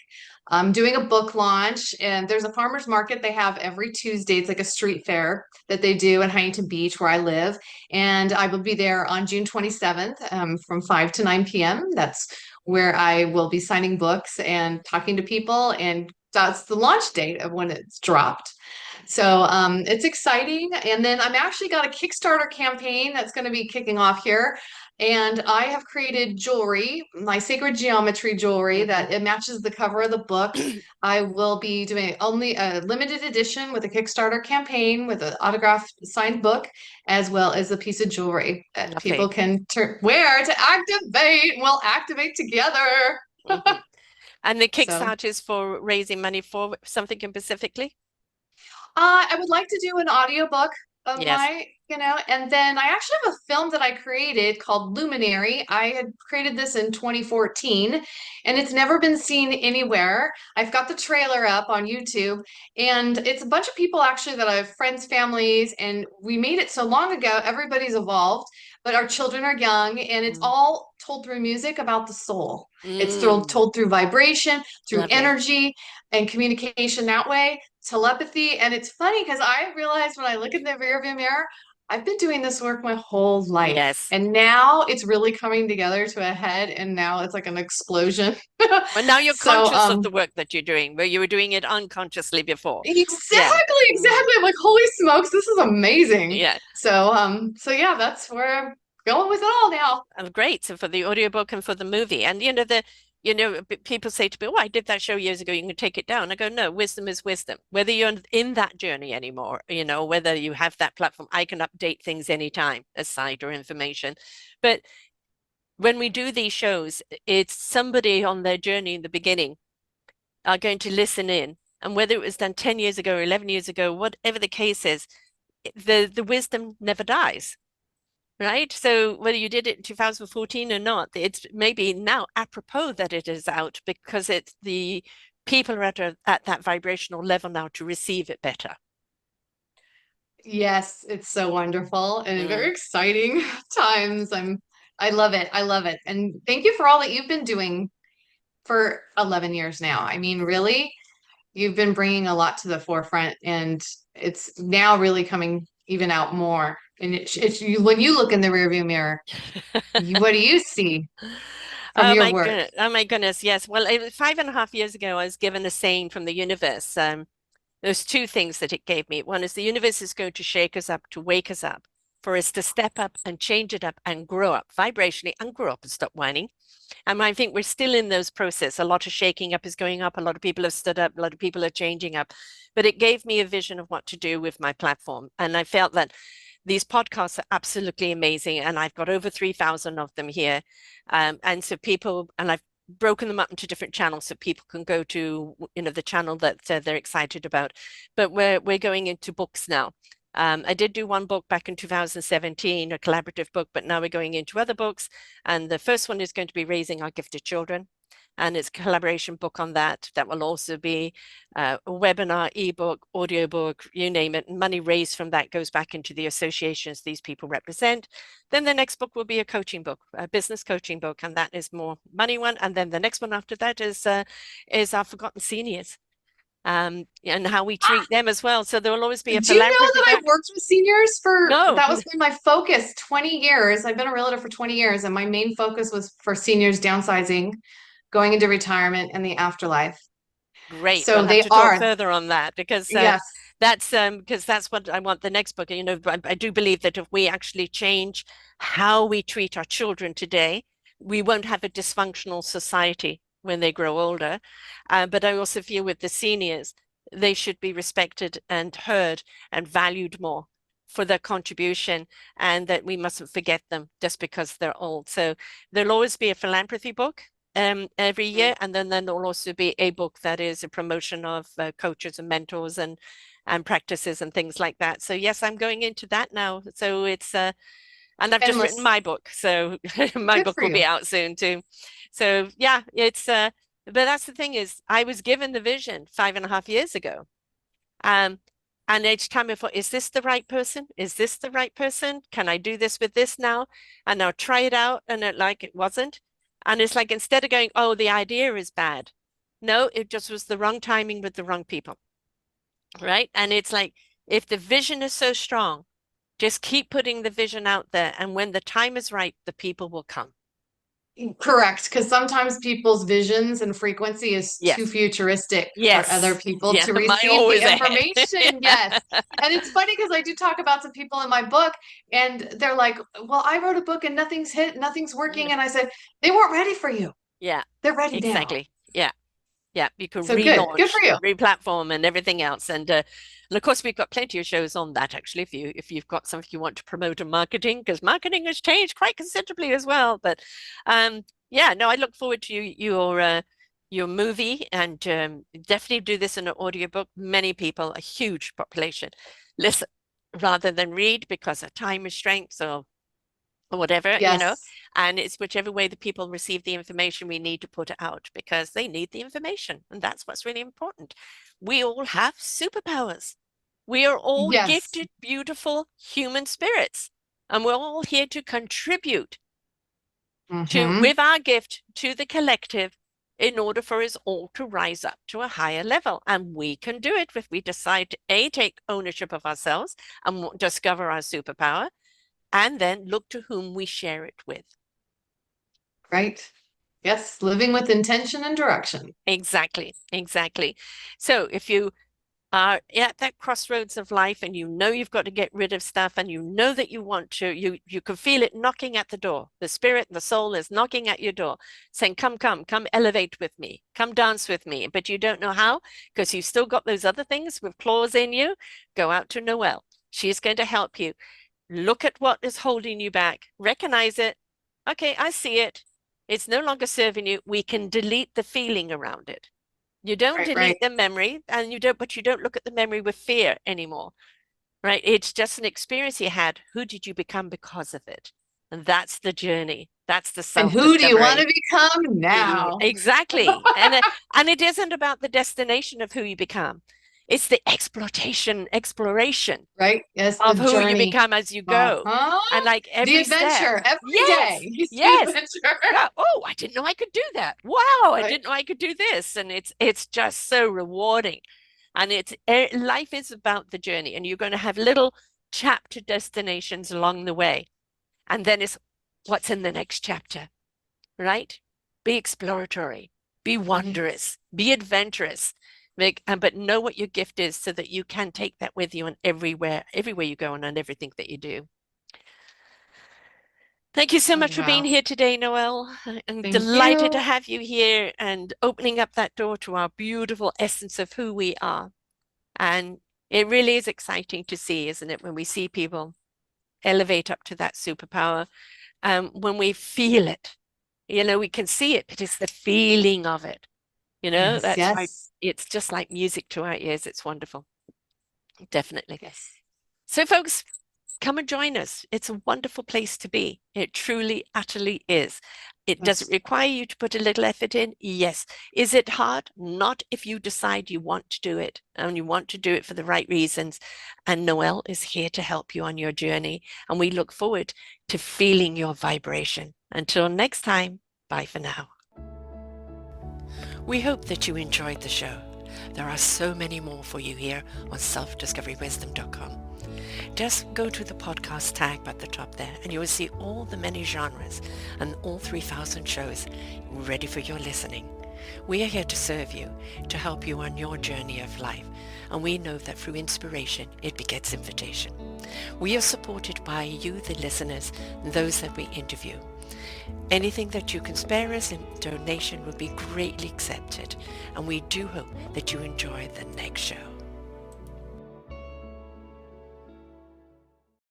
I'm doing a book launch, and there's a farmers market they have every Tuesday. It's like a street fair that they do in Huntington Beach, where I live. And I will be there on June 27th from 5 to 9 p.m. That's where I will be signing books and talking to people. And that's the launch date of when it's dropped. So it's exciting. And then I'm actually got a Kickstarter campaign that's going to be kicking off here. And I have created jewelry, my sacred geometry jewelry hmm. that it matches the cover of the book. I will be doing only a limited edition with a Kickstarter campaign with an autographed signed book, as well as a piece of jewelry that people Lovely. can wear to activate. We'll activate together. Hmm. And the So Kickstarter is for raising money for something specifically? I would like to do an audiobook of Yes. and then I actually have a film that I created called Luminary. I had created this in 2014, and it's never been seen anywhere. I've got the trailer up on YouTube, and it's a bunch of people actually that I have friends, families, and we made it so long ago, everybody's evolved, but our children are young, and it's Mm. all told through music about the soul. It's Mm. told through vibration, through Lovely. energy, and communication that way, telepathy. And it's funny because I realized when I look in the rearview mirror, I've been doing this work my whole life. Yes. And now it's really coming together to a head, and now it's like an explosion. Well, now you're So, conscious of the work that you're doing, where you were doing it unconsciously before. Yeah. exactly, Mm. exactly. I'm like, holy smokes, this is amazing. Yeah. So yeah, that's where I'm going with it all now. Great. So for the audiobook and for the movie. And people say to me, "Oh, I did that show years ago. You can take it down." I go, "No, wisdom is wisdom. Whether you're in that journey anymore, whether you have that platform, I can update things anytime, aside or information. But when we do these shows, it's somebody on their journey in the beginning are going to listen in. And whether it was done 10 years ago or 11 years ago, whatever the case is, the wisdom never dies, right? So whether you did it in 2014 or not, it's maybe now apropos that it is out because it's the people are at that vibrational level now to receive it better. Yes, it's so wonderful and very Mm. exciting times. I love it. I love it. And thank you for all that you've been doing for 11 years now. I mean, really, you've been bringing a lot to the forefront, and it's now really coming even out more. And it's you when you look in the rearview mirror, what do you see from Oh your my work? goodness. Oh my goodness. Yes. Well, 5.5 years ago, I was given a saying from the universe. There's two things that it gave me. One is the universe is going to shake us up, to wake us up, for us to step up and change it up and grow up vibrationally and grow up and stop whining. And I think we're still in those process. A lot of shaking up is going up. A lot of people have stood up. A lot of people are changing up. But it gave me a vision of what to do with my platform. And I felt that these podcasts are absolutely amazing. And I've got over 3,000 of them here. And so and I've broken them up into different channels so people can go to, the channel that they're excited about. But we're going into books now. I did do one book back in 2017, a collaborative book, but now we're going into other books. And the first one is going to be Raising Our Gifted Children. And it's a collaboration book on that. That will also be a webinar, ebook, audiobook, you name it. Money raised from that goes back into the associations these people represent. Then the next book will be a coaching book, a business coaching book, and that is more money one. And then the next one after that is our forgotten seniors, and how we treat them as well. So there will always be a Do you know philanthropy that I've back. worked with seniors for No, that was been my focus 20 years. I've been a realtor for 20 years, and my main focus was for seniors downsizing, going into retirement, and the afterlife. great. So We'll have they to talk are, further on that yes. because that's what I want the next book. I do believe that if we actually change how we treat our children today, we won't have a dysfunctional society when they grow older. But I also feel with the seniors, they should be respected and heard and valued more. for their contribution, and that we mustn't forget them just because they're old. So there'll always be a philanthropy book every year, and then there'll also be a book that is a promotion of coaches and mentors and practices and things like that. So yes, I'm going into that now. So it's and I've just written Endless. my book, so my Good book for will you. be out soon too. So yeah, it's but that's the thing is I was given the vision 5.5 years ago. Um, and each time I thought, is this the right person? Is this the right person? Can I do this with this now? And I'll try it out, and it wasn't. And it's like instead of going, oh, the idea is bad. No, it just was the wrong timing with the wrong people. Right. And it's like if the vision is so strong, just keep putting the vision out there. And when the time is right, the people will come. Correct, because sometimes people's visions and frequency is too Yes. futuristic for other Yes. people Yeah. to Mine receive the always ahead. information. Yes. And it's funny because I do talk about some people in my book and they're like, well, I wrote a book and nothing's hit, nothing's working. And I said, they weren't ready for you. Yeah. They're ready now. Exactly. Yeah. Yeah, you can So good. Good relaunch, for you. replatform, and everything else. And of course, we've got plenty of shows on that actually. If you've got something you want to promote in marketing, because marketing has changed quite considerably as well. But yeah, no, I look forward to your movie, and definitely do this in an audiobook. Many people, a huge population, listen rather than read because of time restraints or whatever, Yes. and it's whichever way the people receive the information, we need to put it out because they need the information. And that's what's really important. We all have superpowers. We are all Yes. gifted, beautiful human spirits, and we're all here to contribute Mm-hmm. with our gift to the collective in order for us all to rise up to a higher level. And we can do it if we decide to take ownership of ourselves and discover our superpower, and then look to whom we share it with. Right. Yes. Living with intention and direction. Exactly, exactly. So if you are at that crossroads of life and you know you've got to get rid of stuff and you know that you want to, you can feel it knocking at the door. The spirit, the soul is knocking at your door, saying, come elevate with me, come dance with me. But you don't know how because you've still got those other things with claws in you. Go out to Noelle. She's going to help you. Look at what is holding you back, recognize it. Okay, I see it. It's no longer serving you. We can delete the feeling around it. You don't Right. Right. delete the memory, and but you don't look at the memory with fear anymore, right? It's just an experience you had. Who did you become because of it? And that's the journey. That's the And who do you want to self-discovery. become now? Exactly. And it isn't about the destination of who you become. It's the exploration Right? Yes, the of who you journey. become as you go. Uh-huh. And like The every step. adventure every day. Yes, It's the yes. adventure. Yeah. Oh, I didn't know I could do that. Wow, I Right. didn't know I could do this. And it's just so rewarding. And life is about the journey, and you're going to have little chapter destinations along the way. And then it's what's in the next chapter, right? Be exploratory, be Yes. wondrous, be adventurous. But know what your gift is so that you can take that with you and everywhere you go and on everything that you do. Thank you so Oh, much for being wow. here today, Noelle. I'm Thank delighted to you. have you here and opening up that door to our beautiful essence of who we are. And it really is exciting to see, isn't it, when we see people elevate up to that superpower, when we feel it. We can see it, but it's the feeling of it. Yes, That's why yes, it's just like music to our ears. It's wonderful. Definitely. yes, So, folks, come and join us. It's a wonderful place to be. It truly, utterly is. Does it yes. require you to put a little effort in? Yes. Is it hard? Not if you decide you want to do it and you want to do it for the right reasons. And Noelle is here to help you on your journey. And we look forward to feeling your vibration. Until next time, bye for now. We hope that you enjoyed the show. There are so many more for you here on selfdiscoverywisdom.com. Just go to the podcast tag at the top there and you will see all the many genres and all 3,000 shows ready for your listening. We are here to serve you, to help you on your journey of life, and we know that through inspiration it begets invitation. We are supported by you, the listeners, and those that we interview. Anything that you can spare us in donation would be greatly accepted, and we do hope that you enjoy the next show.